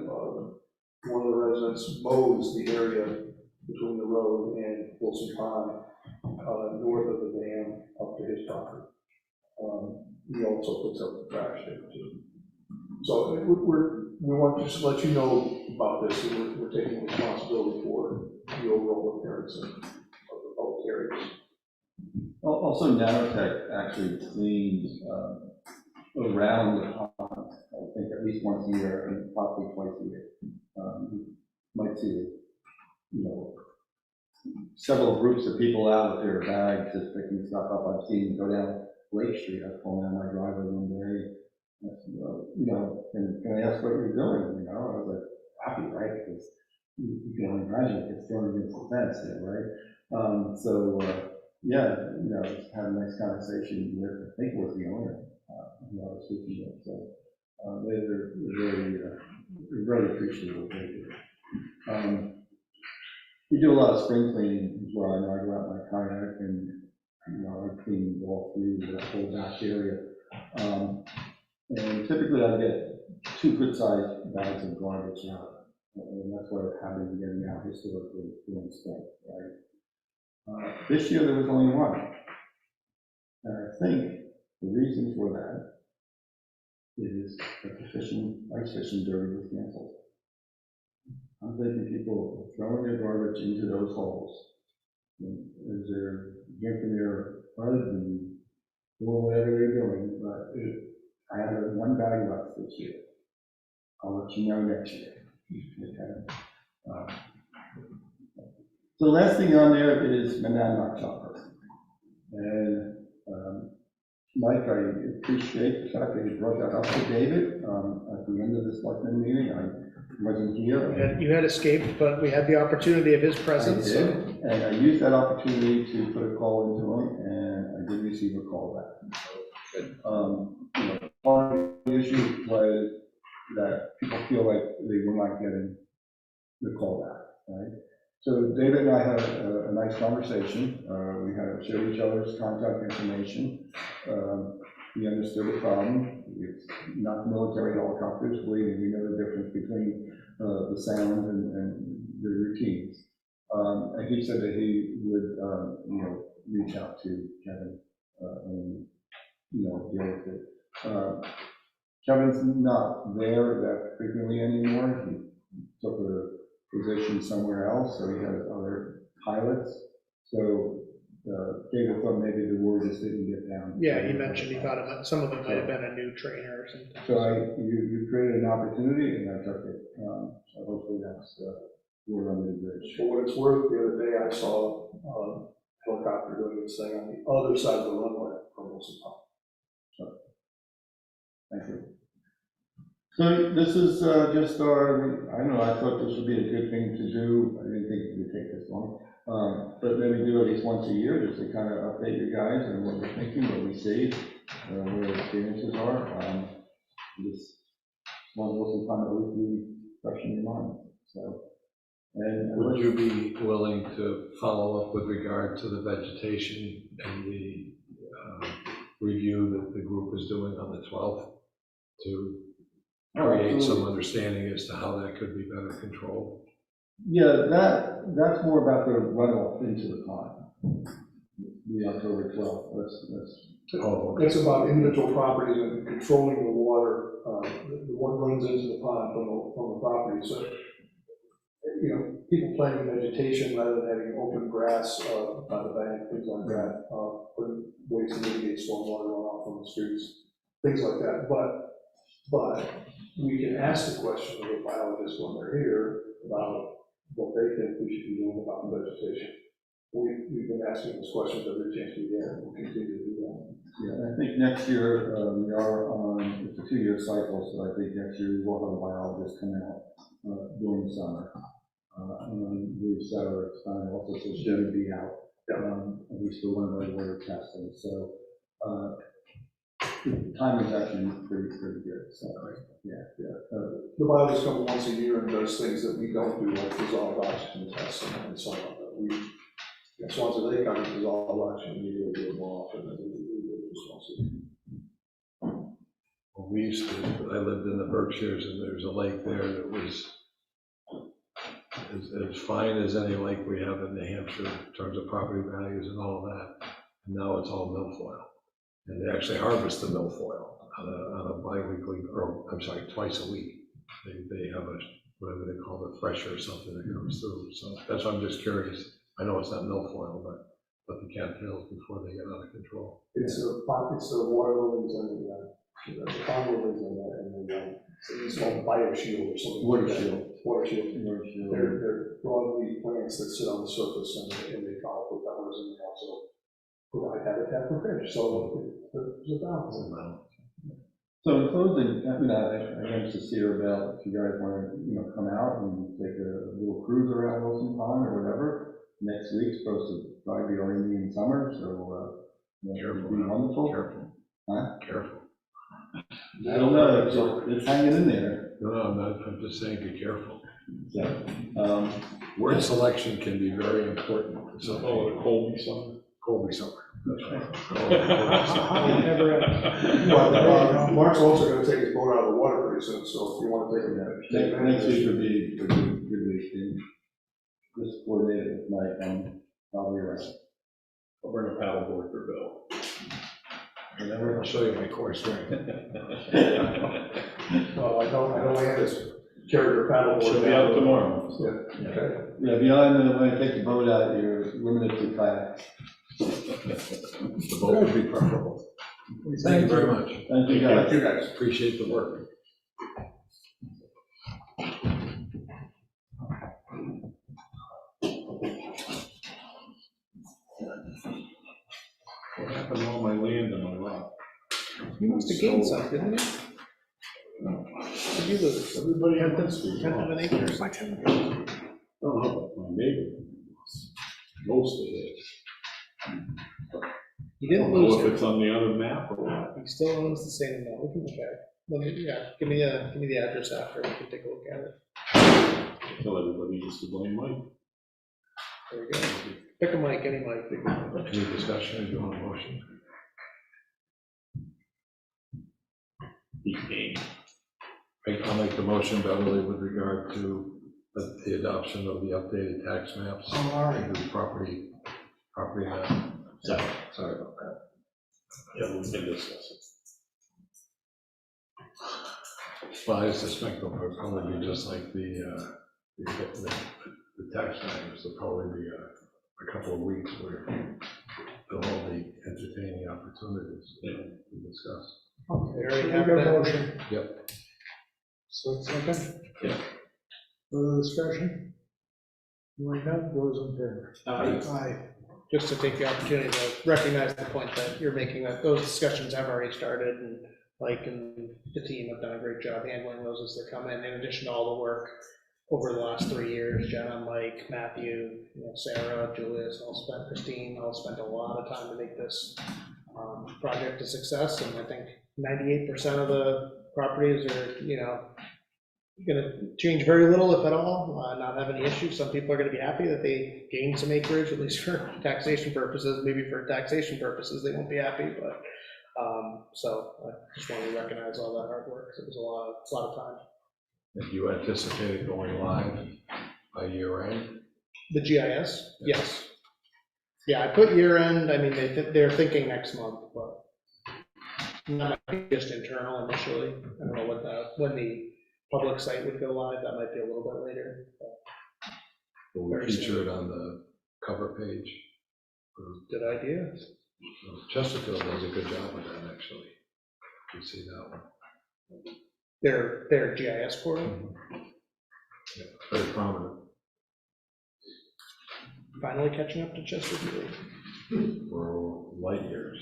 One of the residents mows the area between the road and Wilson Pond, north of the dam up to his property. He also picks up the trash there too. So we want to just let you know about this, and we're taking responsibility for the overall appearance of the public areas. Also, Nanotech actually cleans around the pond, I think at least once a year, and possibly twice a year. You might see, several groups of people out with their bags just picking stuff up. I've seen them go down Lake Street. I pulled down my driveway one day. I said, can I ask what you're doing? I was like, happy, right? Because you can only imagine it gets thrown against the fence there, right? Just had a nice conversation with, I think it was the owner who I was speaking with. So they're very appreciative of what they do. We do a lot of spring cleaning as well. I know I go out my kayak and I clean all through the whole back area. And typically I get 2 good-sized bags of garbage out, and that's what I've been getting out historically during spring, right? This year there was only 1. And I think the reason for that is that the ice fishing derby was canceled. I'm thinking people are throwing their garbage into those holes as they're drinking their buds and doing whatever they're doing, but I have 1 bag left this year. I'll let you know next year. Okay. So the last thing on there is Monadnock Chopper. And Mike, I appreciate the fact that you brought that up to David at the end of this Selectmen meeting. I wasn't here. You had escaped, but we had the opportunity of his presence. I did, and I used that opportunity to put a call into him, and I did receive a call back. Part of the issue was that people feel like they were not getting the call back, right? So David and I had a nice conversation. We had shared each other's contact information. He understood the problem. It's not military helicopters. We know the difference between the sound and the routines. And he said that he would, reach out to Kevin and, deal with it. Kevin's not there that frequently anymore. He took a position somewhere else, so he has other pilots. So David thought maybe the word just didn't get down. Yeah, he mentioned he thought some of it might have been a new trainer or something. So you created an opportunity, and I took it. So hopefully that's word under the bridge. For what it's worth, the other day I saw helicopter doing its thing on the other side of the runway from Wilson Pond. Thank you. So this is just our, I don't know, I thought this would be a good thing to do. I didn't think it would take this long. But maybe do at least once a year, just to kind of update you guys on what we're thinking, what we see, where our experiences are. Just one Wilson Pond always be fresh in your mind, so. And Would you be willing to follow up with regard to the vegetation and the review that the group is doing on the 12th to create some understanding as to how that could be better controlled? Yeah, that's more about the runoff into the pond, the October 12th. Oh, okay. It's about individual properties and controlling the water, the one runs into the pond from the property. So, you know, people planting vegetation rather than having open grass by the bank, things like that, putting ways to mitigate stormwater runoff from the streets, things like that. But we can ask the question of the biologists when they're here about what they think we should be doing about the vegetation. We've been asking those questions every chance we get, and we'll continue to do that. Yeah, I think next year, we are on, it's a 2-year cycle, so I think next year we will have a biologist come out during the summer. And we've set our time also, so she would be out, at least for one of our water testing. So the time is actually pretty good, so, yeah. The biologist comes once a year and does things that we don't do, like dissolved oxygen tests and so on. As long as they come and dissolved oxygen, we really do it more often than we do this once a year. Well, we used to, I lived in the Berkshires, and there's a lake there that was as fine as any lake we have in New Hampshire in terms of property values and all of that. And now it's all milfoil. And they actually harvest the milfoil on a bi-weekly, or I'm sorry, twice a week. They have a, whatever they call it, thresher or something that comes through. So that's why I'm just curious. I know it's not milfoil, but the cattails before they get out of control. It's the water lilies and the pond lilies and the it's called bioshield or something. Water like that. shield. Water shield. They're broadleaf plants that sit on the surface and they call for peppers and they also provide habitat for fish. So there's a balance. So in closing, I guess to see about if you guys want to, come out and take a little cruise around Wilson Pond or whatever. Next week's supposed to probably be our Indian summer, so Careful. it'll be wonderful. Careful. Huh? Careful. I don't know, it's hanging in there. No, I'm just saying be careful. So, Word selection can be very important. So, Colby summer. Colby summer. That's right. Well, Mark's also going to take his boat out of the water pretty soon, so if you want to take him next week would be a good week. And just coordinate it with Mike, probably around. I'll bring a paddleboard for Bill. I'll show you my core strength. Well, I know Anna's carried her paddleboard. She'll be out tomorrow. Yeah, okay. Yeah, beyond when I take the boat out, you're limited to kayaks. The vote would be preferable. Thank you very much. Thank you, guys. Thank you, guys. Appreciate the work. What happened to all my land and my lot? You must have gained some, didn't you? Did you lose? Everybody had this. Tenth of an acre or something? I don't know, but my neighbor, most of it. You I didn't don't know lose if it. it's on the other map or not. He still owns the same amount. We can look at it. Let me, give me the address after. We can take a look at it. Tell everybody just to blame Mike. There we go. Pick a mic, any mic. Any discussion, or do you want a motion? He came. I'll make the motion, Beverly, with regard to the adoption of the updated tax maps. Oh, all right. And the property map. Sorry about that. Yeah, we can discuss it. Well, I suspect they'll probably be just like the tax matters. There'll probably be a couple of weeks where they'll all be entertaining opportunities to discuss. Okay, We already we have got a that. motion. Yep. So second? Yeah. Further discussion? Hearing none, those in favor? Aye. Aye. just to take the opportunity to recognize the point that you're making, that those discussions have already started, and Mike and the team have done a great job handling those as they come in addition to all the work over the last 3 years. Jenna, Mike, Matthew, Sarah, Julius, Christine, all spent a lot of time to make this project a success, and I think 98% of the properties are, gonna change very little, if at all, not have any issues. Some people are gonna be happy that they gained some acreage, at least for taxation purposes. Maybe for taxation purposes, they won't be happy, but, so I just want to recognize all that hard work. It was a lot of time. If you anticipate it going live by year end? The GIS, yes. Yeah, I put year end, I mean, they're thinking next month, but not just internal initially. I don't know when the public site would go live, that might be a little bit later. Will we feature it on the cover page? Good idea. Chesterfield does a good job with that, actually. You see that one? Their GIS portal. Yeah, very prominent. Finally catching up to Chesterfield. For light years.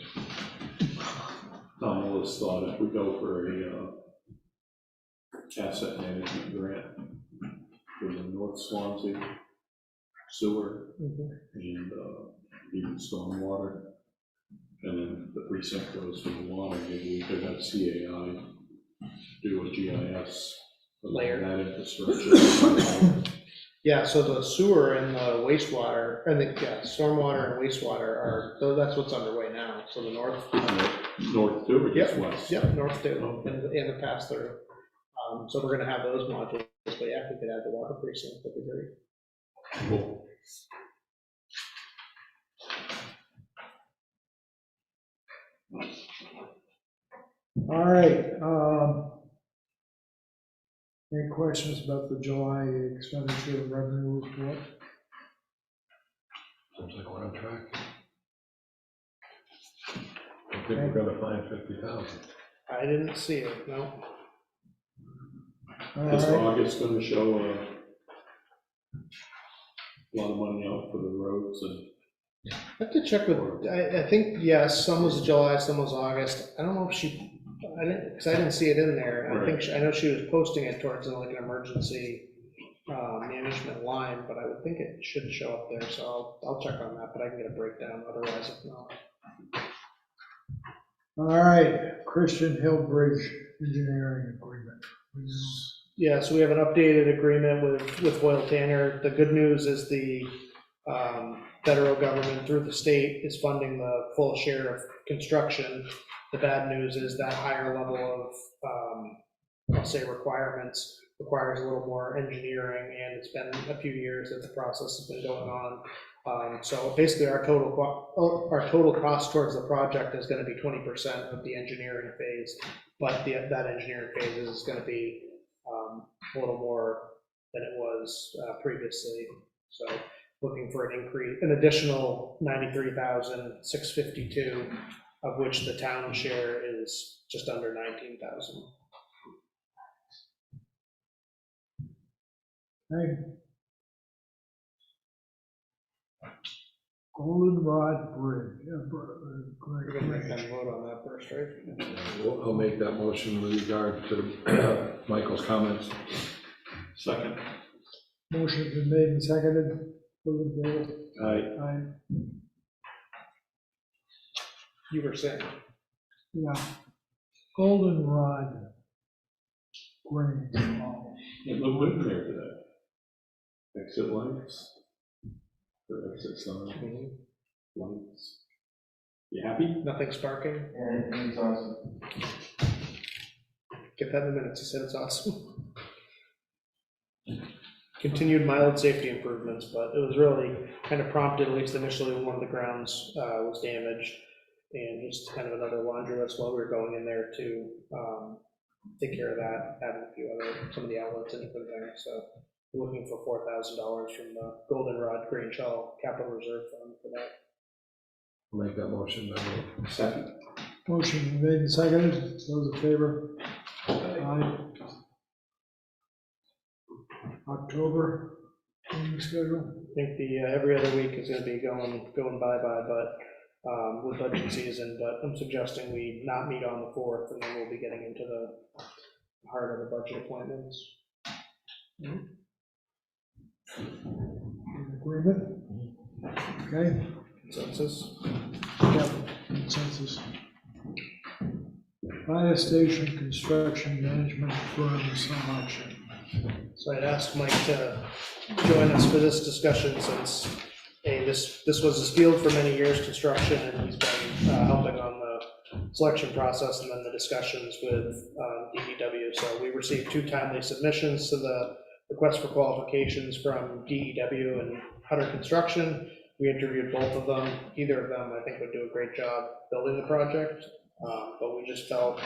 Tom Willis thought if we go for a asset management grant for the North Swanzey sewer and even stormwater, and then the precinct goes for the water, maybe we could have CAI do a GIS Layer. that infrastructure. Yeah, so the sewer and the wastewater, and the stormwater and wastewater that's what's underway now. So the north. North too, or just Yep. west? Yep, north too, and the pass through. So we're gonna have those modules, but yeah, if we could add the water precinct, that'd be great. Cool. All right, any questions about the July expenditure and revenue report? Seems like we're on track. I think we're gonna find 50,000. I didn't see it, no. All Is right, August gonna show a lot of money out for the roads and? I have to check with, I think, yes, some was July, some was August. I don't know if because I didn't see it in there. I think, I know she was posting it towards like an emergency management line, but I would think it should show up there, so I'll check on that, but I can get a breakdown otherwise if not. all right, Christian Hill Bridge Engineering Agreement. Yeah, so we have an updated agreement with Hoyle Tanner. The good news is the federal government through the state is funding the full share of construction. The bad news is that higher level of, I'll say, requirements requires a little more engineering, and it's been a few years that the process has been going on. So basically our total cost towards the project is going to be 20% of the engineering phase, but that engineering phase is going to be a little more than it was previously. So looking for an additional $93,652, of which the town share is just under $19,000. Okay. Goldenrod Bridge. We're going to make that vote on that first, right? I'll make that motion with regard to Michael's comments. Second. Motion's been made and seconded. Those in favor? Aye. Aye. You were saying. Yeah. Goldenrod Grange. It looked good there today. Exit lights. For exit sign. Lights. You happy? Nothing sparking? And it's awesome. Get that in a minute. He said it's awesome. Continued mild safety improvements, but it was really kind of prompted, at least initially, when one of the grounds was damaged, and just kind of another laundry list while we were going in there to take care of that, adding a few some of the outlets and different things. So we're looking for $4,000 from the Goldenrod Grange Hall Capital Reserve Fund for that. I'll make that motion. Second. Motion made and seconded. Those in favor? Aye. October. meeting schedule? I think the, every other week is gonna be going bye-bye, but, with budget season, but I'm suggesting we not meet on the 4th, and then we'll be getting into the heart of the budget appointments. In agreement? Okay, Consensus? yeah, consensus. Fire station construction management firm selection. So I'd asked Mike to join us for this discussion since, hey, this was his field for many years, construction, and he's been helping on the selection process and then the discussions with DEW. So we received 2 timely submissions to the request for qualifications from DEW and Hutter Construction. We interviewed both of them. Either of them, I think, would do a great job building the project. But we just felt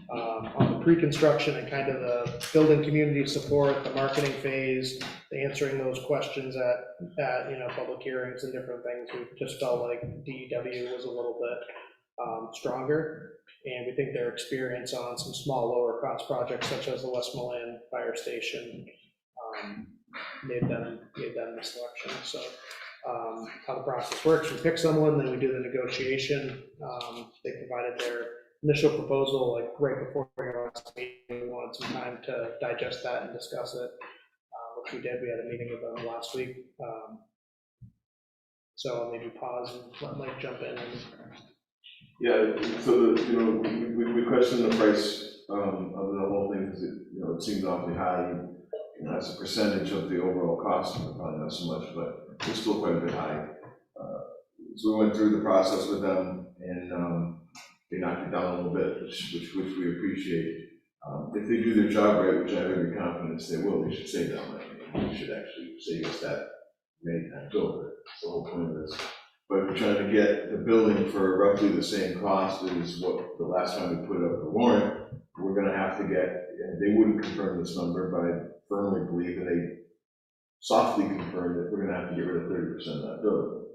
on the pre-construction and kind of the building community support, the marketing phase, answering those questions at public hearings and different things, we just felt like DEW was a little bit stronger. And we think their experience on some small lower cost projects such as the Westmoreland Fire Station made them the selection. So how the process works, we pick someone, then we do the negotiation. They provided their initial proposal like right before our last meeting. We wanted some time to digest that and discuss it, which we did. We had a meeting with them last week. So I'll maybe pause and let Mike jump in. Yeah, so we questioned the price of the whole thing, because it seemed awfully high. As a percentage of the overall cost, probably not so much, but it's still quite a bit high. So we went through the process with them, and they knocked it down a little bit, which we appreciate. If they do their job right, which I have every confidence they will, they should save that money. They should actually save us that many times over. It's the whole point of this. But we're trying to get the building for roughly the same cost as what the last time we put up the warrant. We're gonna have to get, and they wouldn't confirm this number, but I firmly believe that they softly confirmed that we're gonna have to get rid of 30% of that building.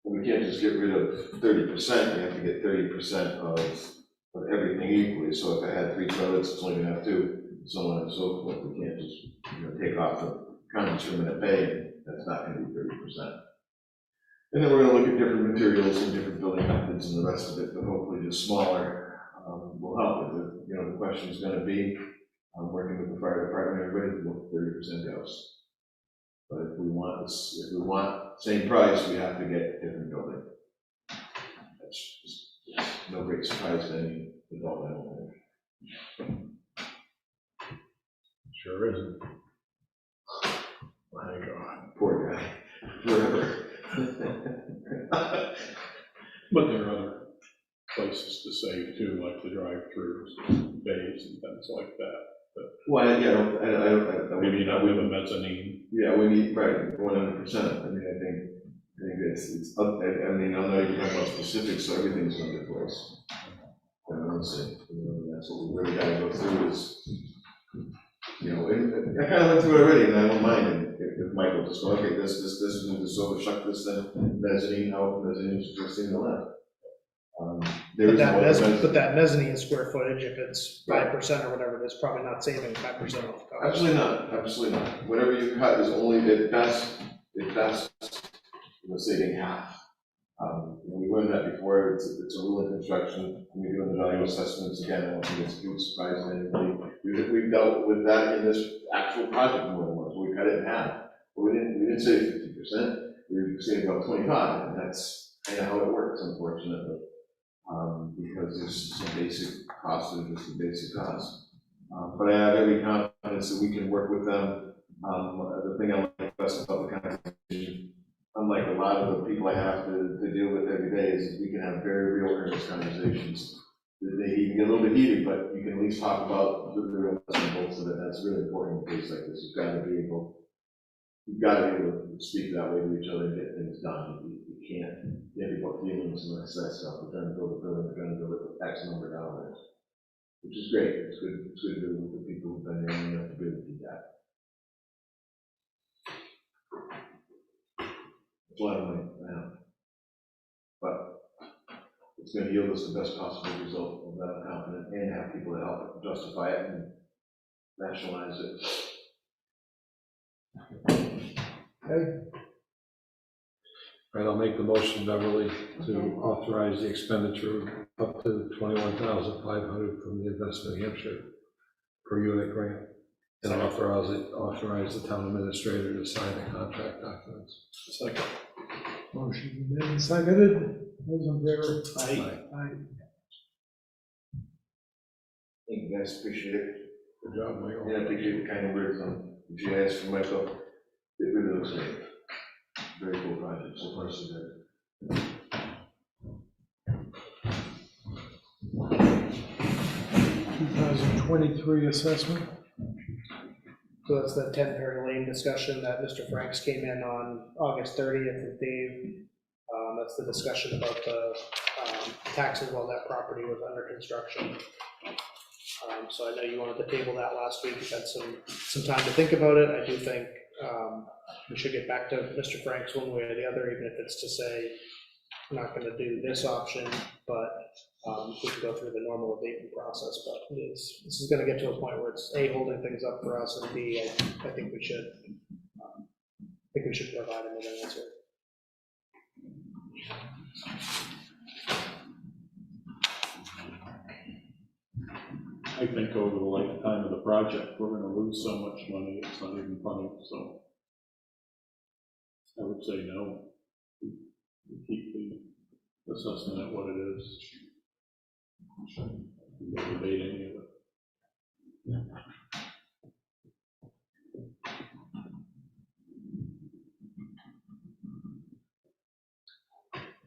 And we can't just get rid of 30%, we have to get 30% of everything equally. So if I had 3 toilets, it's only gonna have 2, and so on and so forth. We can't just take off the conference room and pay, that's not gonna be 30%. And then we're gonna look at different materials and different building methods and the rest of it, but hopefully just smaller will help with it. The question is gonna be, working with the fire department, everybody will 30% goes. But if we want same price, we have to get a different building. That's just no great surprise to any adult, I don't think. Sure isn't. My God. Poor guy, forever. But there are other places to save too, like the drive-throughs, bays and things like that. Well, yeah, I don't. Maybe not with a mezzanine. Yeah, we need, right, 100%. I mean, I think it's up, I'm not even talking about specifics, so everything's in a good place. Honestly, that's what we really gotta go through is, and I kind of went through it already, and I don't mind if Michael just go, okay, this, move this over, chuck this, then mezzanine out, mezzanine is just in the left. But that mezzanine square footage, if it's 5% or whatever it is, probably not saving 5% off the cost. Absolutely not. Whatever you cut is only at best, saving half. We learned that before. It's a rule in construction. When you're doing the value assessments, again, I don't think it's a huge surprise to anybody. We've dealt with that in this actual project more than once. We cut it in half. But we didn't save 50%. We saved about 25%, and that's kind of how it works, unfortunately. Because there's some basic costs that are just the basic costs. But I have every confidence that we can work with them. The thing I like best about the conversation, unlike a lot of the people I have to deal with every day, is we can have very real earnest conversations. They even get a little bit heated, but you can at least talk about the real nuts and bolts of it. That's really important in a case like this. You've got to be able to speak that way to each other and get things done. You can't get about feelings and that stuff. We're trying to build a building, we're trying to build it with X number of dollars, which is great. It's good to do with the people who've been there and have to be able to do that. It's a lot of money now, but it's going to yield us the best possible result of that, I'm confident, and have people that help justify it and rationalize it. Okay, All right, I'll make the motion, Beverly, to authorize the expenditure of up to $21,500 from the Investment New Hampshire per unit grant. And authorize the town administrator to sign the contract documents. Second. motion made and seconded. Those in favor? Aye. Aye. Thank you guys, appreciate it. Good job, Michael. And I appreciate the kind words on GIS for Michael. It really looks like a very cool project, so far so good. 2023 assessment. So that's the 10 Perry Lane discussion that Mr. Franks came in on August 30th with Dave. That's the discussion about the taxes while that property was under construction. So I know you wanted to table that last week. You've had some time to think about it. I do think we should get back to Mr. Franks one way or the other, even if it's to say, I'm not going to do this option, but we can go through the normal abatement process. But this is going to get to a point where it's A, holding things up for us, and B, I think we should provide him with an answer. I think over the lifetime of the project, we're gonna lose so much money, it's not even funny, so I would say no. We keep the assessment at what it is. We don't debate any of it.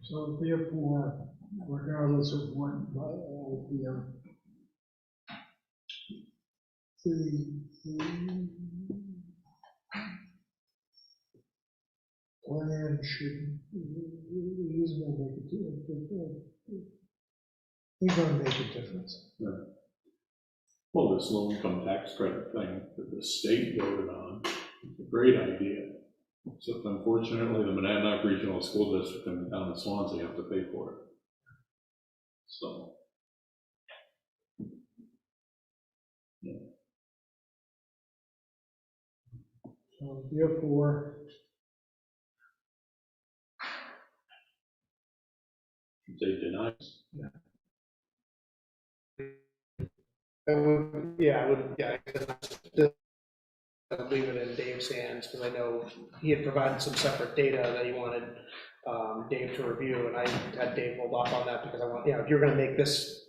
So therefore, regardless of what the plan should reasonably make a difference. Well, this low income tax credit thing that the state voted on, is a great idea. Except unfortunately, the Monadnock Regional School District and the town of Swanzey have to pay for it. So. Yeah. So therefore, They deny. I would, I'd leave it in Dave's hands, because I know he had provided some separate data that he wanted Dave to review, and I had Dave hold off on that, because I want, if you're gonna make this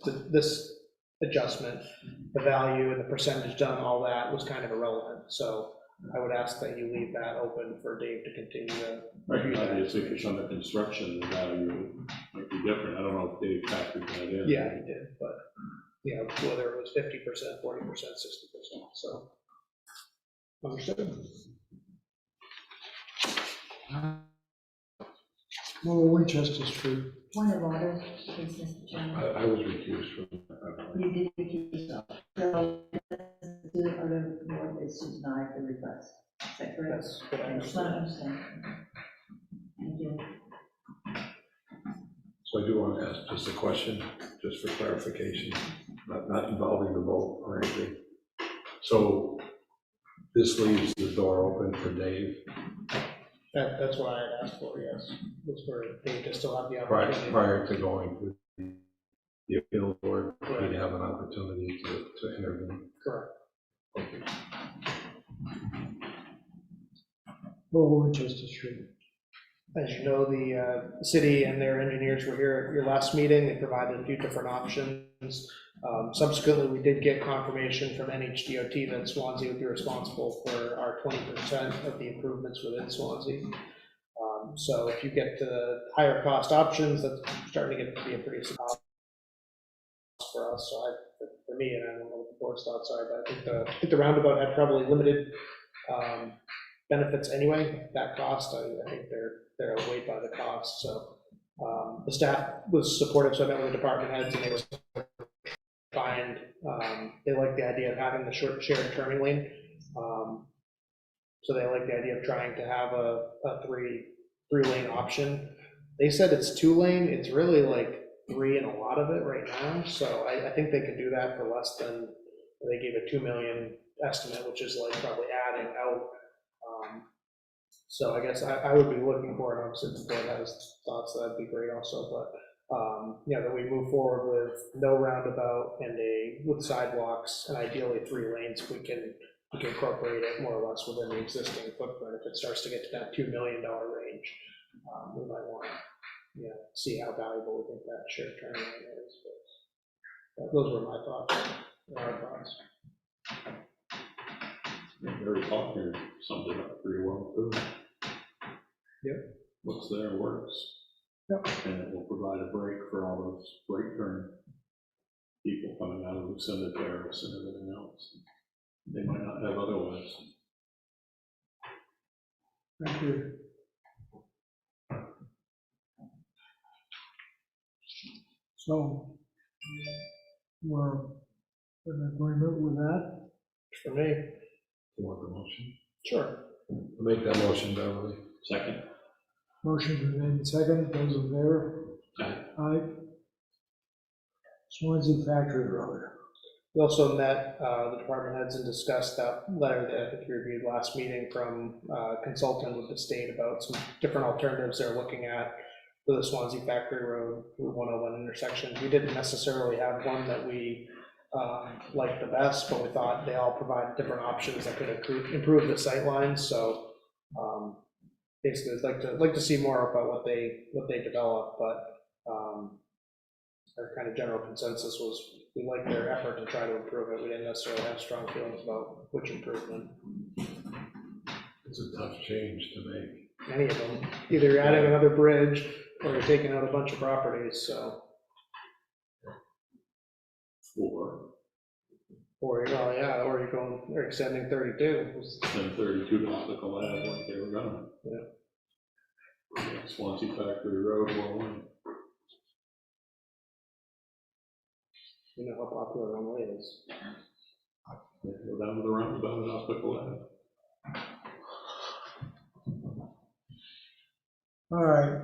adjustment, the value and the percentage done, all that was kind of irrelevant, so I would ask that you leave that open for Dave to continue to review that. Obviously, if it's under construction, the value might be different. I don't know if Dave factored that in. Yeah, he did, but, whether it was 50%, 40%, 60%, so. Understood. Lower Winchester Street. Point of order, please, Mr. Chairman. I was recused from that. You did recuse yourself. So, the order of the board is to deny the request. Is that correct? That's what I I just want understood. to understand. Thank you. So I do want to ask just a question, just for clarification, not involving the vote or anything. So this leaves the door open for Dave That's what I had asked for, yes. Was for Dave to still have the opportunity. prior to going to the appeal board, he'd have an opportunity to intervene. Correct. Okay. Lower Winchester Street. As you know, the city and their engineers were here at your last meeting. They provided a few different options. Subsequently, we did get confirmation from NHDOT that Swanzey would be responsible for our 20% of the improvements within Swanzey. So if you get the higher cost options, that's starting to get to be a pretty cost for us. So for me, and I don't know what the board's thoughts are, but I think the roundabout had probably limited benefits anyway. That cost, I think they're outweighed by the cost. So the staff was supportive, so I met with the department heads, and they were fine. They like the idea of having the shared turning lane. So they like the idea of trying to have a three-lane option. They said it's 2-lane. It's really like 3 in a lot of it right now. So I think they could do that for less than, they gave a $2 million estimate, which is like probably adding out So I guess I would be looking for it, since the board has thoughts, that'd be great also, but, that we move forward with no roundabout and with sidewalks, and ideally 3 lanes, we can incorporate it more or less within the existing footprint. If it starts to get to that $2 million range, we might want to, see how valuable we think that shared turn lane is, but those were my thoughts, our thoughts. Very popular, summed it up pretty well too. Yep. What's there works. Yep. And it will provide a break for all those break turn people coming out of Lucinda Terrace and everything else. They might not have otherwise. Thank you. So, we're in agreement with that? For me, You want the motion? sure. I'll make that motion, Beverly. Second. Motion been made second, those in favor? Aye. Aye. Swanzey Factory Road. We also met the department heads and discussed that letter that I think you reviewed last meeting from a consultant with the state about some different alternatives they're looking at for the Swanzey Factory Road, Route 101 intersection. We didn't necessarily have one that we liked the best, but we thought they all provide different options that could improve the sight lines. So basically, I'd like to see more about what they develop, but our kind of general consensus was we like their effort to try to improve it. We didn't necessarily have strong feelings about which improvement. It's a tough change to make. Any of them, either you're adding another bridge or you're taking out a bunch of properties, so. Or you're extending 32. Then 32 to Optical Ave like they were gonna. Yeah. Swansea Factory Road, 101. You know how popular one is. They go down to the roundabout at Optical Ave. All right.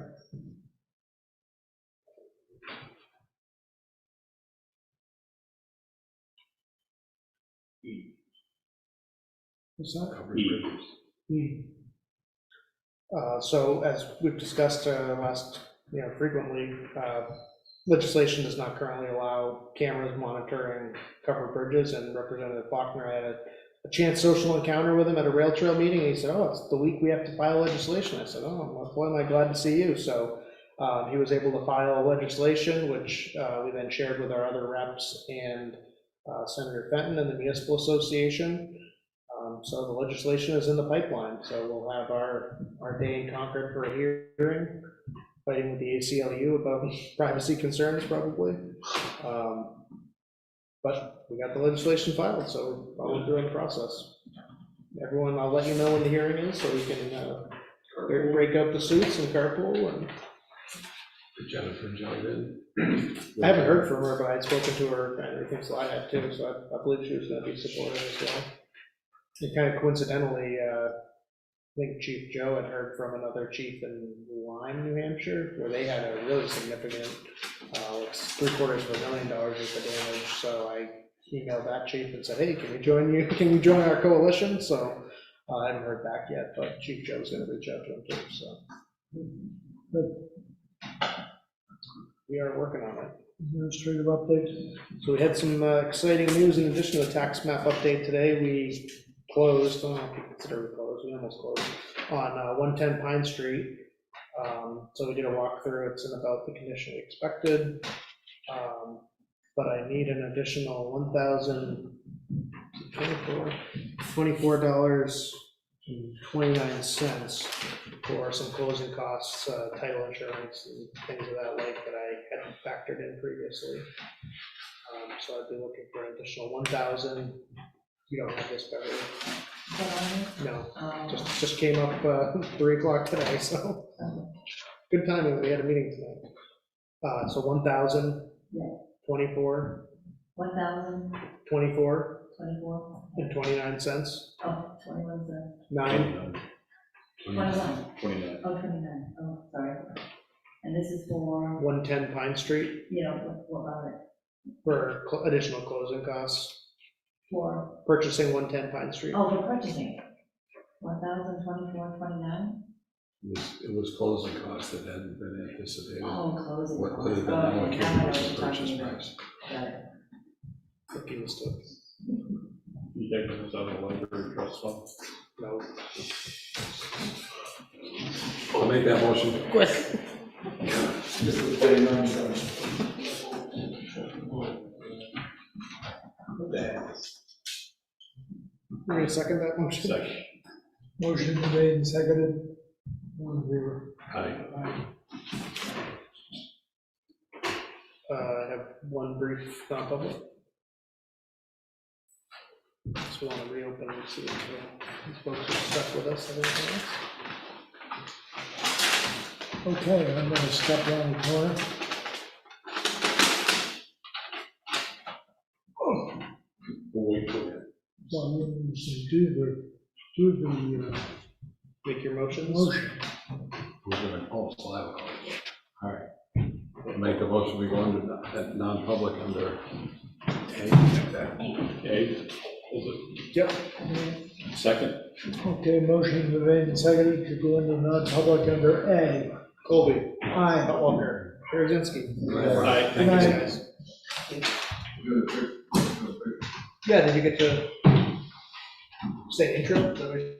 What's that? Covered bridges. So as we've discussed frequently, legislation does not currently allow cameras monitoring covered bridges, and Representative Faulkner had a chance social encounter with him at a rail trail meeting, and he said, oh, it's the week we have to file legislation. I said, oh, boy, am I glad to see you. So he was able to file legislation, which we then shared with our other reps and Senator Fenton and the Municipal Association. So the legislation is in the pipeline, so we'll have our day in Concord for a hearing, fighting with the ACLU about privacy concerns probably. But we got the legislation filed, so we're following through on the process. Everyone, I'll let you know when the hearing is, so we can break up the suits and carpool. And Did Jennifer join in? I haven't heard from her, but I had spoken to her, and everything, so I had too, so I believe she was gonna be supportive as well. And kind of coincidentally, I think Chief Joe had heard from another chief in Lien, New Hampshire, where they had a really significant, like $750,000 worth of damage. So I emailed that chief and said, hey, can we join our coalition? So I haven't heard back yet, but Chief Joe's gonna reach out to him too, so. We are working on it. Administrative update. So we had some exciting news in addition to the tax map update today. We closed, I don't know if you consider it closed, we almost closed, on 110 Pine Street. So we did a walkthrough. It's in about the condition we expected. But I need an additional $24.29 for some closing costs, title insurance, and things of that like that I hadn't factored in previously. So I'd be looking for an additional 1,000. You don't have this, Beverly? No, just came up 3 o'clock today, so good timing. We had a meeting tonight. So 1,000, Yeah. 24, 1,000, 24, 24, and 29 cents. oh, 21 cents, 9. 21, 29. oh, 29, oh, sorry. And this is for, 110 Pine Street what about it? for additional closing costs. For, Purchasing 110 Pine Street. oh, for purchasing. $1,024.29? It was closing costs that hadn't been anticipated. Oh, closing. What had been Okay, allocated now I know as what the you're purchase talking about. price. Got it. Looking this up. You think it was on the library trust fund? No. I'll make that motion. Quick. We're gonna second that motion? Second. Motion made and seconded. All in favor? Aye. I have one brief non-public. Just want to reopen and see if these folks are stuck with us. Everything else. Okay, I'm gonna step down the corner. We'll wait for it. Well, you can do the Make your motions. motion. We're gonna, so I will. All right. I'll make a motion, we go into that non-public under A. Okay, Yep. second? Okay, motion made and seconded to go into non-public under A. Colby. Aye. Walker. Jaredzinski. Aye. Thank you, Aye. guys. Good, quick. Yeah, did you get to say intro? Is that what you-